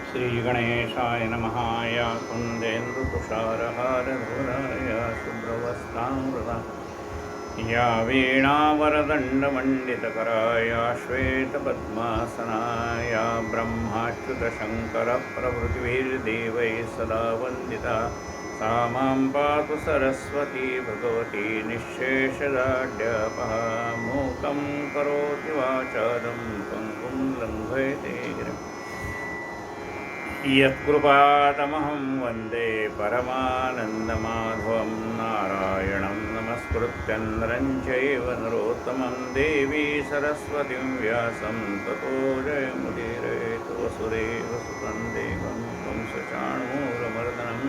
श्रीगणेशाय नमः। या कुन्देन्दुतुषारहारधुराय शुभ्रवस्त्रामृता या वीणावरदण्डमण्डितकराय श्वेतपद्मासनाय ब्रह्माच्युतशङ्करप्रभृतिभिर्देवैः सदा वन्दिता सा मां पातु सरस्वती भगवती निःशेषदाढ्यपहा। मूकं करोति वाचालं पङ्गुं लङ्घयते गिरिं यत्कृपातमहं वन्दे परमानन्दमाधवं। नारायणं नमस्कृत्य नरं चैव नरोत्तमं देवी सरस्वतीं व्यासं ततो जयमुदीरयेत्। वसुदेव सुतं देवं कंसचाणूरमर्दनं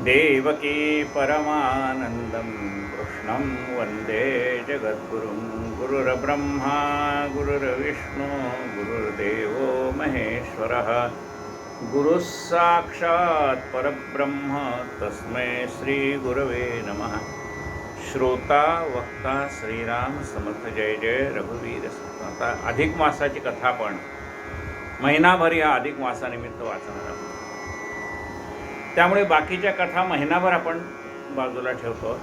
देवकी परमानन्दं कृष्णं वन्दे जगद्गुरुं। गुरुर्ब्रह्मा गुरुर्विष्णु गुरुर्देवो महेश्वरः गुरुः साक्षात् परब्रह्म तस्मै श्रीगुरवे नमः। श्रोता वक्ता श्रीराम समर्थ जय जय रघुवीर समर्थ। आता अधिक मासाची कथा आपण महिनाभर या अधिक मासानिमित्त वाचणार आहोत, त्यामुळे बाकीच्या कथा महिनाभर आपण बाजूला ठेवतो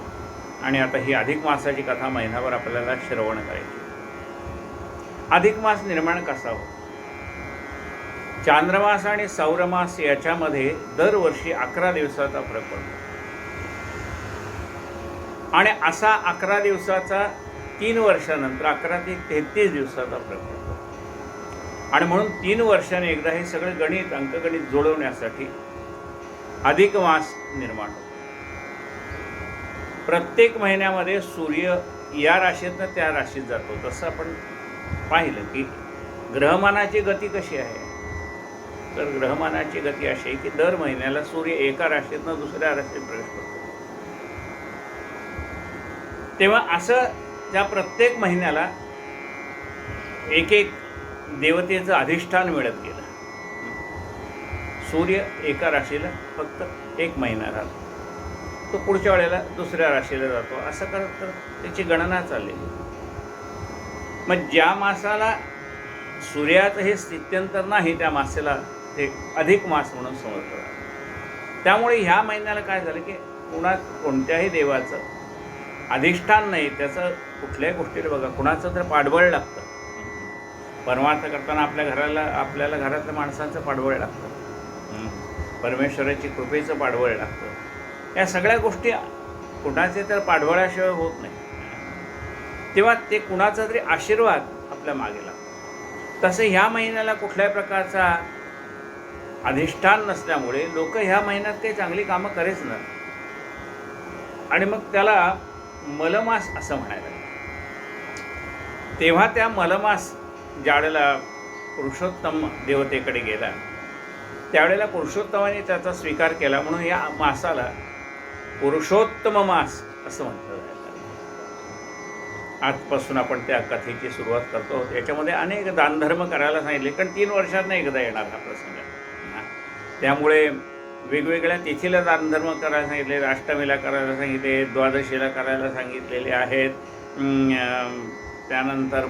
आणि आता ही अधिक मासाची कथा महिनाभर आपल्याला श्रवण करायची। अधिक मास निर्माण कसा होतो? चांद्रमास आणि सौरमास याच्यामध्ये दरवर्षी 11 दिवसाचा फरक पडतो आणि असा 11 दिवसाचा 3 वर्षानंतर 11 ते 33 दिवसाचा फरक पडतो आणि म्हणून 3 वर्षांनी एकदा हे सगळे गणित अंकगणित जोडवण्यासाठी अधिक मास निर्माण होतो। प्रत्येक महिन्यामध्ये सूर्य या राशीतनं त्या राशीत जातो। तसं आपण पाहिलं की ग्रहमानाची गती कशी आहे, तर ग्रहमानाची गती अशी आहे की दर महिन्याला सूर्य एका राशीतनं दुसऱ्या राशीत प्रवेश करतो। तेव्हा असं त्या प्रत्येक महिन्याला एक एक देवतेचं अधिष्ठान मिळत गेलं। सूर्य एका राशीला फक्त 1 महिना राहतो, तो पुढच्या वेळेला दुसऱ्या राशीला जातो, असं करत करत त्याची गणना चाललेली। मग ज्या मासाला सूर्याचं हे स्थित्यंतर नाही त्या मासाला ते अधिक मास म्हणून समजलं। त्यामुळे ह्या महिन्याला काय झालं की कोणत्याही देवाचं अधिष्ठान नाही, त्याचं कुठल्याही गोष्टीला बघा कुणाचं तर पाठबळ लागतं। परमार्थ करताना आपल्याला घरातल्या माणसांचं पाठबळ लागतं, परमेश्वराची कृपेचं पाठबळ लागतं। या सगळ्या गोष्टी कुणाचे तर पाठबळाशिवाय होत नाही, तेव्हा ते कुणाचा तरी आशीर्वाद आपल्या मागे लागतो। तसं ह्या महिन्याला कुठल्याही प्रकारचा अधिष्ठान नसल्यामुळे लोक ह्या महिन्यात काही चांगली कामं करेच ना, आणि मग त्याला मलमास असं म्हणायला लागलं। तेव्हा त्या मलमास ज्यावेळेला पुरुषोत्तम देवतेकडे गेला त्यावेळेला पुरुषोत्तमाने त्याचा स्वीकार केला, म्हणून या मासाला पुरुषोत्तम मास असं म्हटलं जातं। आजपासून आपण त्या कथेची सुरुवात करतो। याच्यामध्ये अनेक दानधर्म करायला सांगितले, कारण 3 वर्षांना एकदा येणार हा प्रसंग, त्यामुळे वेगवेगळ्या तिथीला दानधर्म करायला सांगितले, अष्टमीला करायला सांगितले, द्वादशीला करायला सांगितलेले आहेत, त्यानंतर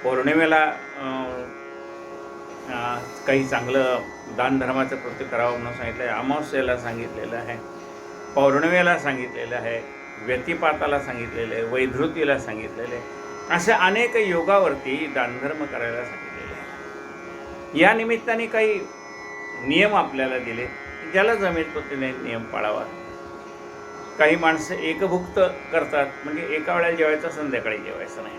पौर्णिमेला काही चांगलं दानधर्माचं कृत्य करावं म्हणून सांगितलं आहे, अमावस्येला सांगितलेलं आहे, पौर्णिमेला सांगितलेलं आहे, व्यतिपाताला सांगितलेलं आहे, वैधृतीला सांगितलेलं आहे, अशा अनेक योगावरती दानधर्म करायला सांगितलेले आहे। या निमित्ताने काही नियम आपल्याला दिले, ज्याला जमेल तो त्याने नियम पाळावा। काही माणसं एकभुक्त करतात, म्हणजे एका वेळेला जेवायचं, संध्याकाळी जेवायचं नाही।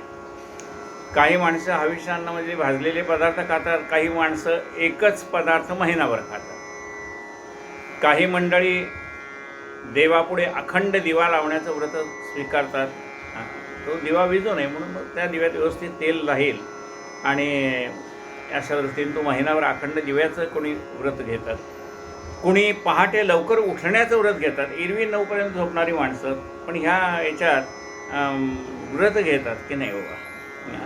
काही माणसं हविष्यान्नामध्ये भाजलेले पदार्थ खातात, काही माणसं एकच पदार्थ महिनाभर खातात। काही मंडळी देवापुढे अखंड दिवा लावण्याचं व्रत स्वीकारतात, तो दिवा विझू नये म्हणून मग त्या दिव्यात व्यवस्थित तेल राहील, आणि अशा दृष्टीने तो महिनाभर अखंड दिव्याचं कोणी व्रत घेतात। कोणी पहाटे लवकर उठण्याचं व्रत घेतात, एरवी 9 पर्यंत झोपणारी माणसं पण ह्या याच्यात व्रत घेतात की नाही बाबा।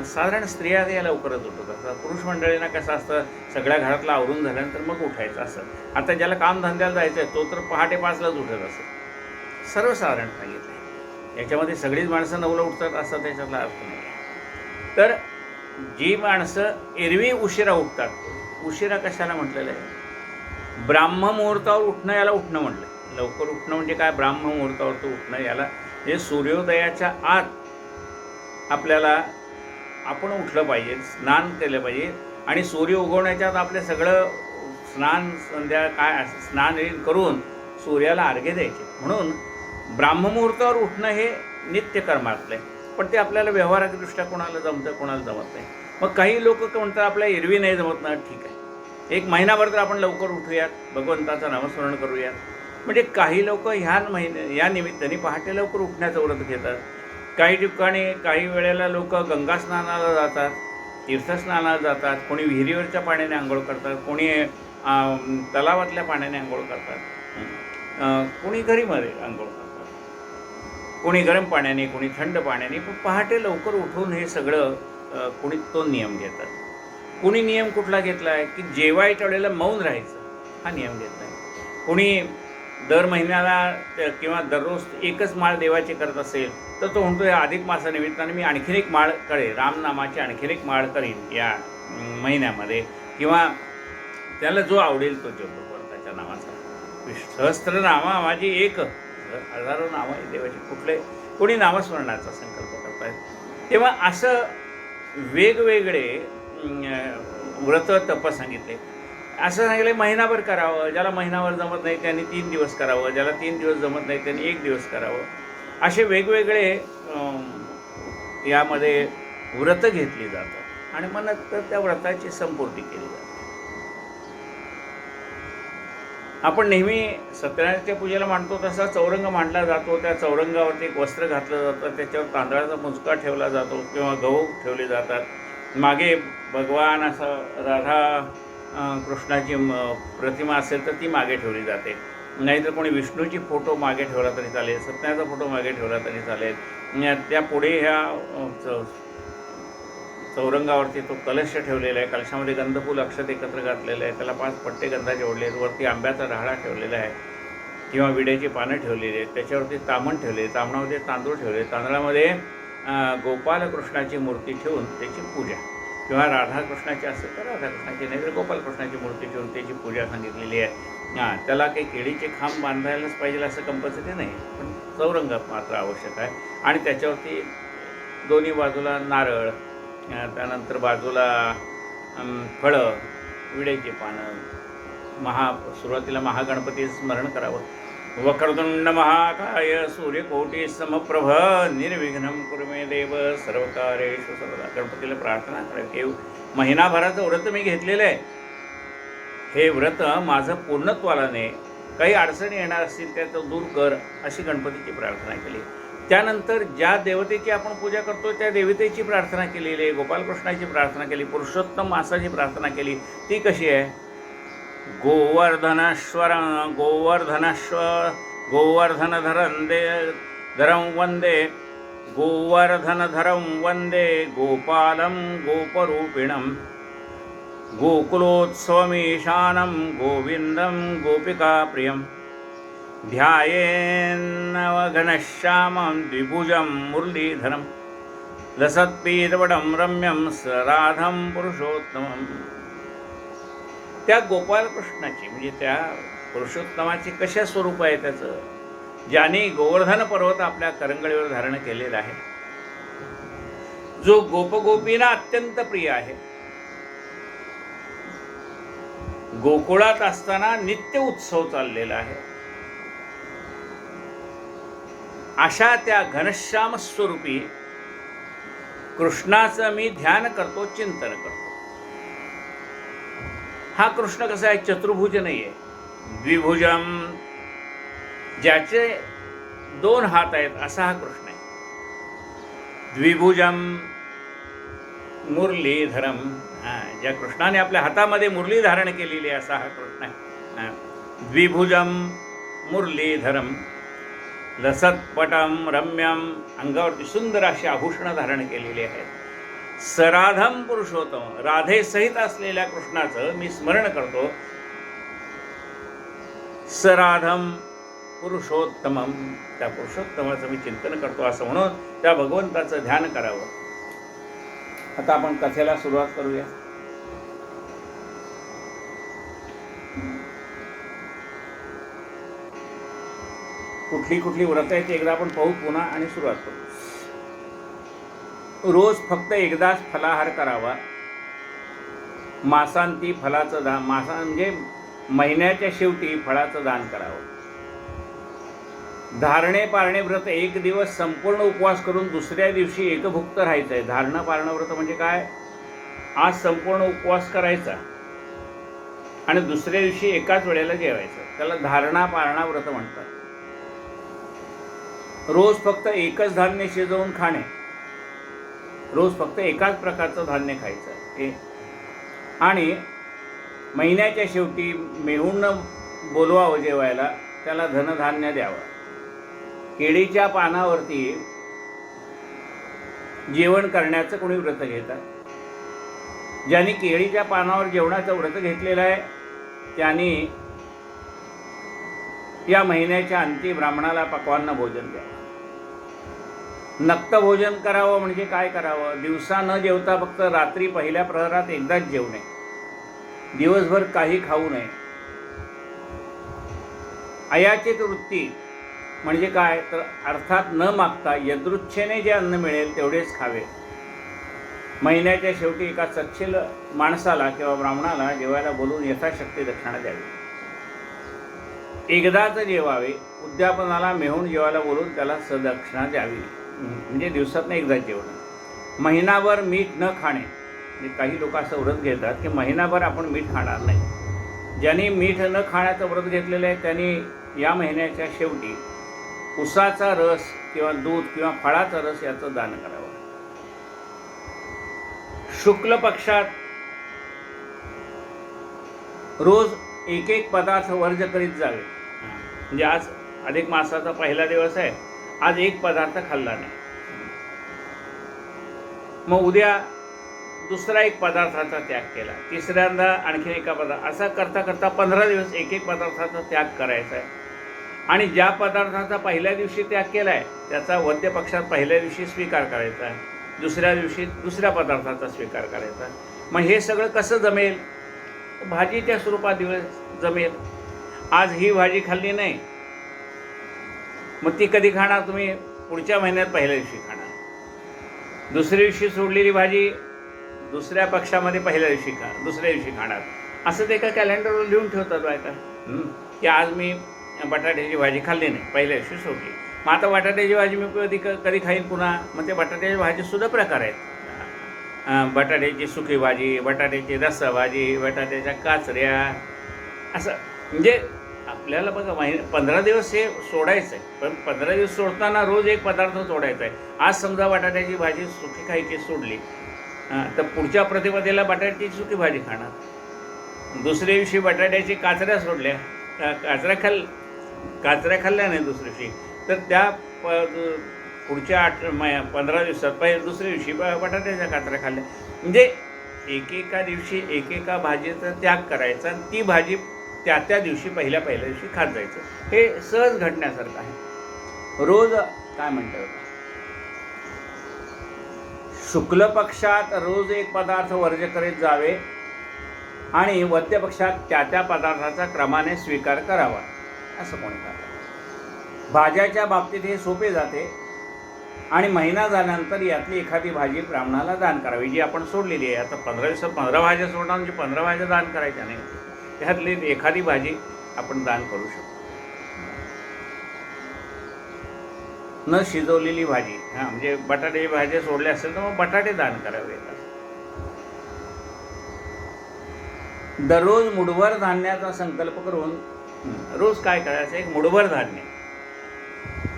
साधारण स्त्रिया या लवकरच उठत असतात, पुरुष मंडळींना कसं असतं सगळ्या घरातलं आवरून झाल्यानंतर मग उठायचं असं। आता ज्याला कामधंद्याला जायचं आहे तो तर पहाटे 5लाच उठत असतो, सर्वसाधारण सांगितलं आहे। याच्यामध्ये सगळीच माणसं 9ला उठतात असा त्याच्यातला अर्थ नाही। तर जी माणसं एरवी उशिरा उठतात, उशिरा कशाला म्हटलेलं आहे? ब्राह्ममुहूर्तावर उठणं याला उठणं म्हटलं. लवकर उठणं म्हणजे काय? ब्राह्ममुहूर्तावरचं उठणं याला, हे सूर्योदयाच्या आत आपल्याला आपण उठलं पाहिजे, स्नान केलं पाहिजे आणि सूर्य उगवण्याच्या आत आपले सगळं स्नान संध्या काय स्नान करून सूर्याला अर्घ्य द्यायचे. म्हणून ब्राह्ममुहूर्तावर उठणं हे नित्यकर्मातलं आहे. पण ते आपल्याला व्यवहारिकदृष्ट्या कोणाला जमतं, कोणाला जमत नाही. मग काही लोक म्हणतात आपल्या एरवी नाही जमत ना, ठीक आहे, एक महिनाभर तर आपण लवकर उठूयात, भगवंताचं नामस्मरण करूयात. म्हणजे काही लोक या निमित्ताने पहाटे लवकर उठण्याचं व्रत घेतात. काही ठिकाणी काही वेळेला लोक गंगा स्नानाला जातात, तीर्थस्नानाला जातात, कोणी विहिरीवरच्या पाण्याने आंघोळ करतात, कोणी तलावातल्या पाण्याने आंघोळ करतात, कोणी घरीमध्ये आंघोळ करतात, कोणी गरम पाण्याने, कोणी थंड पाण्याने. पण पहाटे लवकर उठून हे सगळं कोणी तो नियम घेतात. कोणी नियम कुठला घेतला आहे की जेवायच्या वेळेला मौन राहायचं, हा नियम घेतला आहे. कोणी दर महिन्याला किंवा दररोज एकच माळ देवाची करत असेल तर तो म्हणतो या अधिक मासानिमित्ताने मी आणखीन एक माळ करेन, रामनामाची आणखीन एक माळ करीन या महिन्यामध्ये, किंवा त्याला जो आवडेल तो जप त्याच्या नावाचा. सहस्त्रनामा माझी एक, हजारो नामं आहे देवाची, कुठले कोणी नामस्मरणाचा संकल्प करतायत. तेव्हा असं वेगवेगळे व्रत तप सांगितले. असं सांगितलं महिनाभर करावं, ज्याला महिनाभर जमत नाही त्यांनी 3 दिवस करावं, ज्याला 3 दिवस जमत नाही त्यांनी 1 दिवस करावं. असे वेगवेगळे यामध्ये व्रत घेतली जातात आणि मग नंतर त्या व्रताची संपूर्ती केली जाते. आपण नेहमी सत्यनारायणाच्या पूजेला मांडतो तसा चौरंग मांडला जातो. त्या चौरंगावरती एक वस्त्र घातलं जातं, त्याच्यावर तांदळाचा मुचका ठेवला जातो किंवा गहू ठेवले जातात. मागे भगवान असं राधा कृष्णाची प्रतिमा असेल तर ती मागे ठेवली जाते. नाहीतर कोणी विष्णूची फोटो मागे ठेवला तरी चालेल, सत्यनारायणाचा फोटो मागे ठेवला तरी चालेल. त्या पुढे ह्या चौरंगावरती तो कलश ठेवलेला आहे, कलशामध्ये गंधफूल अक्षत एकत्र घातलेलं आहे, त्याला 5 पट्टे गंधाचे ओढले आहेत, वरती आंब्याचा राहळा ठेवलेला आहे किंवा विड्याची पानं ठेवलेली आहेत, त्याच्यावरती तामण ठेवले, तामणामध्ये तांदूळ ठेवले, तांदळामध्ये गोपालकृष्णाची मूर्ती ठेवून त्याची पूजा, किंवा राधाकृष्णाची असेल तर राधाकृष्णाची, नाही तर गोपालकृष्णाची मूर्ती ठेवून त्याची पूजा सांगितलेली आहे. त्याला काही केळीचे खांब बांधायलाच पाहिजे असं कंपल्सरी नाही, पण चौरंग मात्र आवश्यक आहे. आणि त्याच्यावरती दोन्ही बाजूला नारळ, त्यानंतर बाजूला फळं, विड्याची पानं, सुरुवातीला महागणपती स्मरण करावं. वक्रतुंड महाकाय सूर्यकोटी समप्रभ निर्विघ्नं कुरु मे देव सर्वकार्येषु सर्वदा. गणपतीला प्रार्थना करावी. महिनाभराचं व्रत मी घेतलेलं आहे, हे व्रत माझं पूर्णत्वाला नाही, काही अडचणी येणार असतील त्याचं दूर कर, अशी गणपतीची प्रार्थना केली. त्यानंतर ज्या देवतेची आपण पूजा करतो त्या देवतेची प्रार्थना केलेली आहे, गोपालकृष्णाची प्रार्थना केली, पुरुषोत्तम मासाची प्रार्थना केली. ती कशी आहे? गोवर्धनधरं वंदे गोपालं गोपरूपिणं गोकुलोत्सवमीशानं गोविन्दं गोपिकाप्रियं ध्यायेन्नवघनश्यामं द्विभुजं मुरलीधरं लसत्पीतवटं रम्यं सराधं पुरुषोत्तमं. त्या गोपालकृष्णाची म्हणजे त्या पुरुषोत्तमाची कशा स्वरूप आहे त्याचं, ज्याने गोवर्धन पर्वत आपल्या करंगळीवर धारण केलेला आहे, जो गोपगोपींना अत्यंत प्रिय आहे. गोकुळात असताना नित्य उत्सव चाललेला आहे. अशा त्या घनश्याम स्वरूपी कृष्णाचं मी ध्यान करतो, चिंतन करतो. हा कृष्ण कसा आहे? चतुर्भुज नाही आहे, द्विभुजम, ज्याचे 2 हात आहेत असा हा कृष्ण आहे. द्विभुजम मुरलीधरम, ज्या कृष्णाने आपल्या हातामध्ये मुरली धारण केलेली असा हा कृष्ण आहे. द्विभुजम मुरलीधरम लसत्पटम रम्यम, अंगावरती सुंदर अशी आभूषणं धारण केलेली आहेत. सराधम पुरुषोत्तम, राधेसहित असलेल्या कृष्णाचं मी स्मरण करतो. सराधम पुरुषोत्तमम, त्या पुरुषोत्तमाचं मी चिंतन करतो असं म्हणून त्या भगवंताचं ध्यान करावं. आता आपण कथेला सुरुवात करूया. कुठली कुठली व्रत आहेत एकदा आपण पाहू पुन्हा आणि सुरुवात करू. रोज फक्त एकदाच फलाहार करावा. मासांती फलाचं दान, मासा म्हणजे महिन्याच्या शेवटी फळाचं दान करावं. धारणे पारणे व्रत, एक दिवस संपूर्ण उपवास करून दुसऱ्या दिवशी एकभुक्त राहायचं आहे. धारणं पारणं व्रत म्हणजे काय? आज संपूर्ण उपवास करायचा आणि दुसऱ्या दिवशी एकाच वेळेला जेवायचं, त्याला धारणा पारणा व्रत म्हणतात. रोज फक्त एकच धान्य शिजवून खाणे, रोज फक्त एकाच प्रकारचं धान्य खायचं. आणि महिन्याच्या शेवटी मेहून बोलवावं जेवायला, त्याला धनधान्य द्यावं. केळीच्या पानावरती जेवण करण्याचं कोणी व्रत घेतात. ज्यांनी केळीच्या पानावर जेवणाचं व्रत घेतलेलं आहे त्यांनी या महिन्याच्या अंती ब्राह्मणाला पक्वान्न भोजन द्यावं. नक्त भोजन करावं म्हणजे काय करावं? दिवसा न जेवता फक्त रात्री पहिल्या प्रहरात एकदाच जेवणे, दिवसभर काही खाऊ नये. अयाचित वृत्ती म्हणजे काय? तर अर्थात न मागता यदृच्छेने जे अन्न मिळेल तेवढेच खावे. महिन्याच्या शेवटी एका सच्छील माणसाला किंवा ब्राह्मणाला जेवायला बोलवून यथाशक्ती दक्षिणा द्यावी. एकदाच जेवावे. उद्यापनाला मेहून जेवायला बोलवून त्याला सदक्षिणा द्यावी, म्हणजे दिवसातनं एकदाच जेवण. महिनाभर मीठ न खाणे, म्हणजे काही लोक असं व्रत घेतात की महिनाभर आपण मीठ खाणार नाही. ज्यांनी मीठ न खाण्याचं व्रत घेतलेलं आहे त्यांनी या महिन्याच्या शेवटी उसाचा रस किंवा दूध किंवा फळाचा रस याचं दान करावं. शुक्ल पक्षात रोज एक एक पदार्थ वर्ज करीत जावे. म्हणजे आज अधिक मासाचा पहिला दिवस आहे, आज एक पदार्थ खाल्ला नाही, मग उद्या दुसरा एक पदार्थाचा त्याग केला, तिसऱ्यांदा आणखी एका पदार्थ, असा करता करता 15 दिवस एक एक पदार्थाचा त्याग करायचा आहे. आणि ज्या पदार्थाचा पहिल्या दिवशी त्याग केला आहे त्याचा वद्य पक्षात पहिल्या दिवशी स्वीकार करायचा आहे, दुसऱ्या दिवशी दुसऱ्या पदार्थाचा स्वीकार करायचा. मग हे सगळं कसं जमेल? भाजीच्या स्वरूपात दिवस जमेल. आज ही भाजी खाल्ली नाही, मग ती कधी खाणार तुम्ही? पुढच्या महिन्यात पहिल्या दिवशी खाणार. दुसऱ्या दिवशी सोडलेली भाजी दुसऱ्या पक्षामध्ये पहिल्या दिवशी दुसऱ्या दिवशी खाणार. असं ते एका कॅलेंडरवर लिहून ठेवतात बायका की आज मी बटाट्याची भाजी खाल्ली नाही, पहिल्या दिवशी सोडली. मग आता बटाट्याची भाजी मी कधी खाईन पुन्हा? मग ते बटाट्याच्या भाजीसुद्धा प्रकार आहेत. बटाट्याची सुकी भाजी, बटाट्याची रस्सा भाजी, बटाट्याच्या काचऱ्या, असं. म्हणजे आपल्याला बघा 15 दिवस हे सोडायचं आहे, पण 15 दिवस सोडताना रोज एक पदार्थ सोडायचा आहे. आज समजा बटाट्याची भाजी सुकी खायची सोडली तर पुढच्या प्रतिपदेला बटाट्याची सुकी भाजी खाणार. दुसऱ्या दिवशी बटाट्याची काचऱ्या सोडल्या, काचऱ्या खाल्ल्या नाही दुसऱ्या दिवशी, तर त्या पुढच्या 15 दिवसात दुसऱ्या दिवशी बटाट्याच्या काचऱ्या खाल्ल्या. म्हणजे एकेका दिवशी एकेका भाजीचा त्याग करायचा आणि ती भाजी त्या त्या दिवशी पहिल्या दिवशी खात जायचं. हे सहज घडण्यासारखं आहे. रोज काय म्हणतात, शुक्ल पक्षात रोज एक पदार्थ वर्ज करीत जावे आणि वद्य पक्षात त्या त्या पदार्थाचा क्रमाने स्वीकार करावा, असं म्हणतात. भाज्याच्या बाबतीत हे सोपे जाते. आणि महिना झाल्यानंतर यातली एखादी भाजी ब्राह्मणाला दान करावी, जी आपण सोडलेली आहे. आता 15 दिवसात 15 भाज्या सोडणार म्हणजे 15 भाज्या दान करायच्या नाही, त्यातली एखादी भाजी आपण दान करू शकतो. न शिजवलेली भाजी, म्हणजे बटाट्याची भाजी सोडली असेल तर मग बटाटे दान करावे. दररोज मुठभर धान्याचा संकल्प करून रोज काय करायचं, एक मुठभर धान्य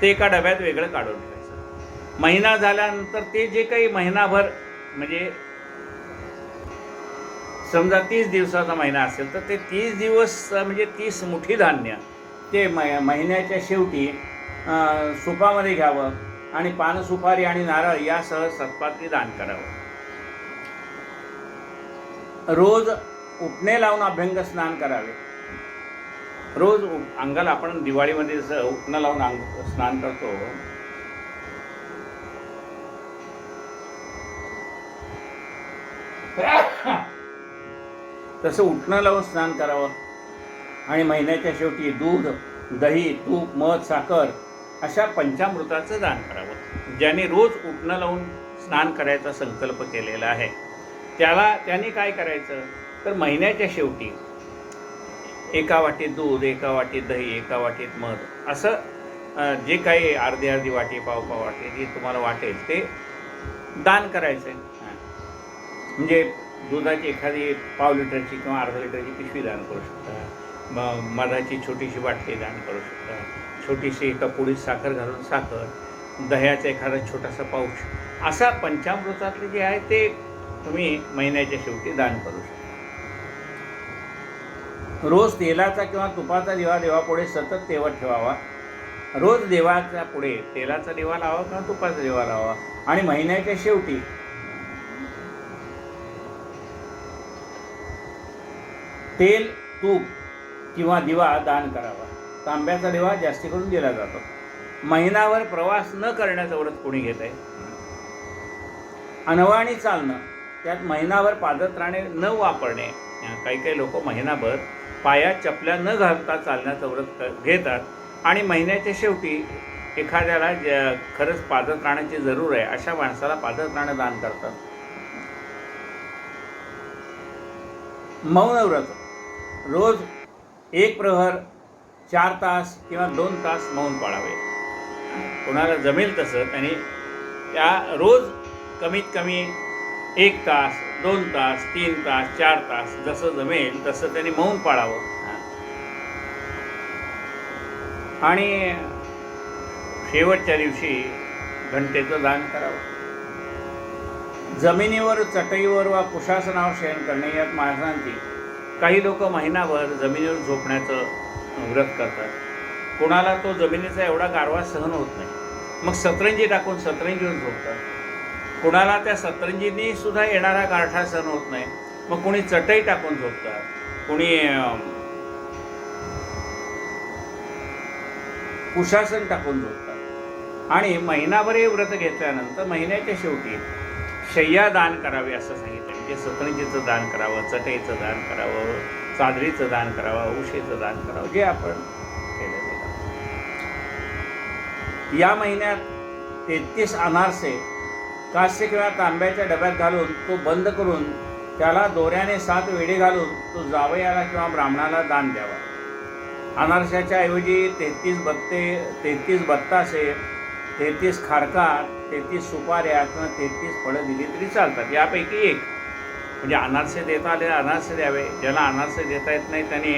ते एका डब्यात वेगळं काढून ठेवायचं. महिना झाल्यानंतर ते जे काही महिनाभर, म्हणजे समजा 30 दिवसाचा महिना असेल तर ते 30 दिवस म्हणजे 30 मुठी धान्य ते महिन्याच्या शेवटी सुपामध्ये घ्यावं आणि पान सुपारी आणि नारळ यासह सत्पात्री दान करावं. रोज उटणे लावून अभ्यंग स्नान करावे. रोज अंगाला आपण दिवाळीमध्ये जसं उटणं लावून स्नान करतो, तसं उटणं लावून स्नान करावं. आणि महिन्याच्या शेवटी दूध, दही, तूप, मध, साखर अशा पंचामृताचं दान करावं. ज्याने रोज उटणं लावून स्नान करायचा संकल्प केलेला आहे त्याने काय करायचं तर महिन्याच्या शेवटी एका वाटीत दूध, एका वाटीत दही, एका वाटीत मध असं जे काही अर्धी अर्धी वाटी, पाव पाव वाटी जे तुम्हाला वाटेल ते दान करायचं आहे. म्हणजे दुधाची एखादी पाव लिटरची किंवा अर्धा लिटरची पिशवी दान करू शकता. मधाची छोटीशी बाटली दान करू शकता. छोटीशी एका पुडीत साखर घालून साखर, दह्याचा एखादा छोटासा पाऊच, असा पंचामृतातले जे आहे ते तुम्ही महिन्याच्या शेवटी दान करू शकता. रोज तेलाचा किंवा तुपाचा दिवा देवापुढे सतत तेवत ठेवावा. रोज देवाच्या पुढे तेलाचा दिवा लावा किंवा तुपाचा दिवा लावा. आणि महिन्याच्या शेवटी तेल, तूप किंवा दिवा दान करावा. तांब्याचा दिवा जास्ती करून दिला जातो. महिनाभर प्रवास न करण्याचं व्रत कोणी घेत आहे. अनवाणी चालणं, त्यात महिनाभर पादत्राणे न वापरणे. काही काही लोक महिनाभर पायात चपल्या न घालता चालण्याचं व्रत घेतात आणि महिन्याच्या शेवटी एखाद्याला खरंच पादत्राणाची जरूर आहे अशा माणसाला पादत्राणे दान करतात. मौन व्रत, रोज 1 प्रहर 4 तास किंवा 2 तास मौन पाळावे. कोणाला जमेल तसं त्यांनी त्या रोज कमीत कमी 1 तास, 2 तास, 3 तास, 4 तास जसं जमेल तसं त्यांनी मौन पाळावं. आणि शेवटच्या दिवशी घंटेचं दान करावं. जमिनीवर, चटईवर वा कुशासनावर शयन करणे यात माणसांची काही लोक महिनाभर जमिनीवर झोपण्याचं व्रत करतात. कोणाला तो जमिनीचा एवढा गारवा सहन होत नाही, मग सतरंजी टाकून सतरंजीवर झोपतात. कोणाला त्या सतरंजीनी सुद्धा येणारा गारठा सहन होत नाही, मग कोणी चटई टाकून झोपतात, कोणी कुशासन टाकून झोपतात. आणि महिनाभर हे व्रत घेतल्यानंतर महिन्याच्या शेवटी शय्या दान करावे असं सांगितलं. म्हणजे सतरंजीचं दान करावं, चटईचं दान करावं, चादरीचं दान करावं, उशीचं दान करावं, जे आपण केलं ते करावं. या महिन्यात 33 अनारसे कास्य किंवा तांब्याच्या डब्यात घालून तो बंद करून त्याला दोऱ्याने 7 वेढे घालून तो जावयाला किंवा ब्राह्मणाला दान द्यावा. अनारशाच्या ऐवजी 33 बत्तासे, 33 खारका, 33 सुपाऱ्या किंवा 33 फळं दिली तरी चालतात. यापैकी एक म्हणजे अनारसे देता आले अनारसे द्यावे. ज्याला अनारसे देता येत नाही त्यांनी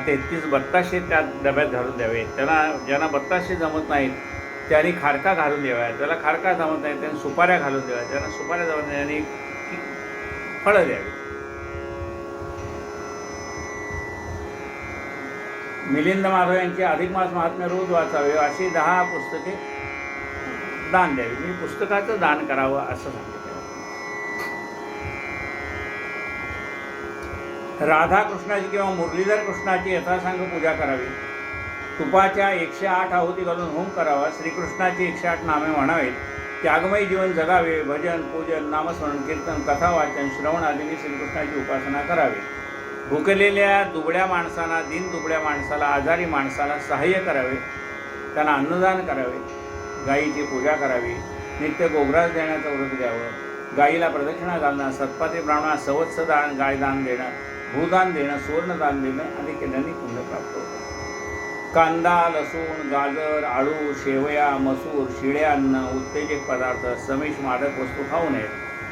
33 बत्ताशे त्या डब्यात घालून द्यावे. ज्यांना बत्ताशे जमत नाहीत त्यांनी खारका घालून द्याव्या. ज्याला खारका जमत नाही त्यांनी सुपाऱ्या घालून द्याव्या. ज्यांना सुपाऱ्या जमत नाही त्यांनी फळं द्यावी. मिलिंद माधव यांची अधिक मास महात्म्य रोज वाचावे अशी 10 पुस्तके दान द्यावी. मी पुस्तकाचं दान करावं असं सांगितलं. राधा कृष्णाची किंवा मुरलीधर कृष्णाची यथासांग पूजा करावी. तुपाच्या 108 आहुती घालून होम करावा. श्रीकृष्णाची 108 नामे म्हणावेत. त्यागमय जीवन जगावे. भजन, पूजन, नामस्मरण, कीर्तन, कथा वाचन, श्रवण आदींनी श्रीकृष्णाची उपासना करावी. भुकलेल्या दुबळ्या माणसाला, दीन दुबळ्या माणसाला, आजारी माणसाला सहाय्य करावे. त्यांना अन्नदान करावे. गायीची पूजा करावी. नित्य गोग्रास देण्याचं व्रत द्यावं. गायीला प्रदक्षिणा घालणं, सत्पाती ब्राह्मणास सवत्स दान, गायदान देणं, भूदान देणं, सुवर्णदान देणं आदी केल्याने पुण्य प्राप्त होतं. कांदा, लसूण, गाजर, आळू, शेवया, मसूर, शिळे अन्न, उत्तेजक पदार्थ, समिष मादक वस्तू खाऊ नयेत.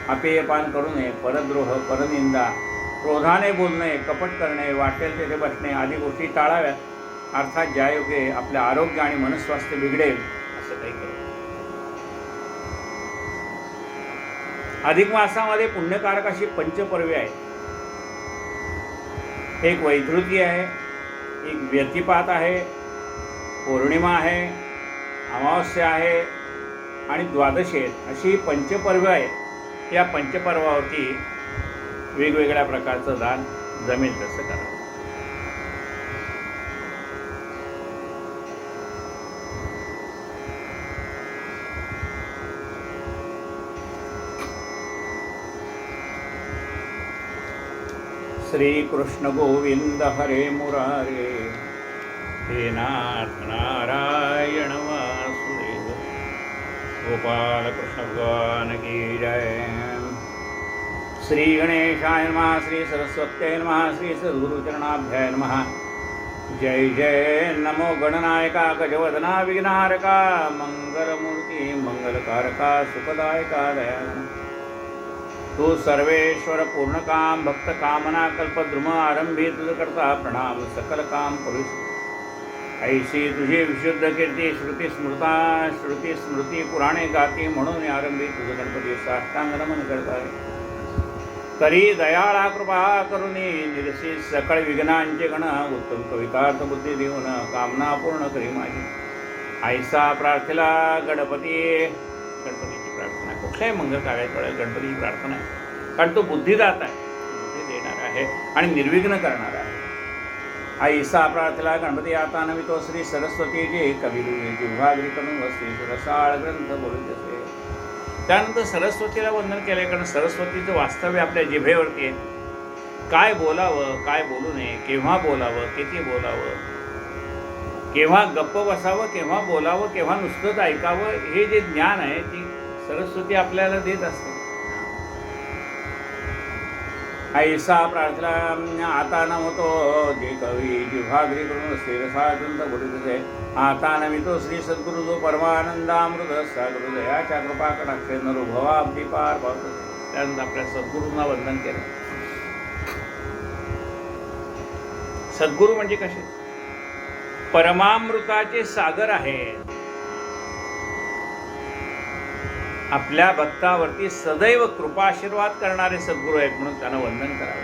अपेयपान करू नये. परद्रोह, परनिंदा, क्रोधाने बोलणे, कपट करणे, वाटेल तेथे बसणे आदी गोष्टी टाळाव्यात. अर्थात ज्यायोगे आपले आरोग्य आणि मनस्वास्थ्य बिघडेल असं काही करू. अधिक मासामध्ये पुण्यकारक अशी पंचपर्वे आहेत. एक वैधृती आहे, एक व्यतिपात आहे, पौर्णिमा आहे, अमावस्या आहे आणि द्वादशी आहेत. अशी पंचपर्व आहेत. या पंचपर्वावरती वेगवेगळ्या प्रकारचं दान जमेल तसं करावं. श्री कृष्ण गोविंद हरे मुरारे, हे नाथ नारायण वासुदेव, गोपाल कृष्ण भगवान की जय। श्री गणेशाय नमः, श्री सरस्वत्यै नमः, श्री सद्गुरुचरणाभ्याय नमः। जय जय नमो गणनायका, गजवदना विघ्नहारका, मंगलमूर्ती मंगलकारका, सुखदायका दयाळु। तू सर्वेश्वर पूर्णकाम, भक्त कामना कल्पद्रुम, आरंभी तुझ करता प्रणाम, सकल काम पुरुष। ऐशी तुझी विशुद्ध कीर्ती, श्रुती स्मृती पुराणे गाती, म्हणून आरंभी तुझ गणपती साष्टांग नमन करताय। तरी दयाळा कृपा करुणी, निरसी सकळ विघ्नांचे गण, उत्तम कवितार्थ बुद्धी देऊन कामना पूर्ण करी माझी। ऐसा प्रार्थना गणपतीची प्रार्थना कुठल्याही मंगल कार्याच्या वेळेला गणपतीची प्रार्थना आहे, कारण तो बुद्धिदाता आहे, बुद्धी देणारा आहे आणि निर्विघ्न करणारा आहे। ऐसा प्रार्थना गणपती आता नमितो, श्री सरस्वती जे कविरुजे जिव्हाग्री करून वसते, रसाळ ग्रंथ बोलत असे। त्यानंतर सरस्वतीला वंदन केले, कारण सरस्वतीचं वास्तव्य आपल्या जिभेवरती आहे। काय बोलावं, काय बोलू नये, केव्हा बोलावं, किती बोलावं, केव्हा गप्प बसावं, केव्हा बोलावं, केव्हा नुसतंच ऐकावं, हे जे ज्ञान आहे ती सरस्वती आपल्याला देत असते। ऐसा प्रार्थना आता नमतो, जे कवी जिव्हाग्री करून स्थिरसाग्रंथ बोलत असे। आता नमितो श्री सद्गुरु जो परमानंदामृत सागर, दयाच्या कृपा कटाक्षे ननुभवा अब्दी पार पावत असे। त्यानंतर आपल्या सद्गुरूंना वंदन केलं। सद्गुरू म्हणजे कसे? परमामृताचे सागर आहेत। आपल्या भक्तावरती सदैव कृपा आशीर्वाद करणारे सद्गुरू आहेत, म्हणून त्यांना वंदन करावे।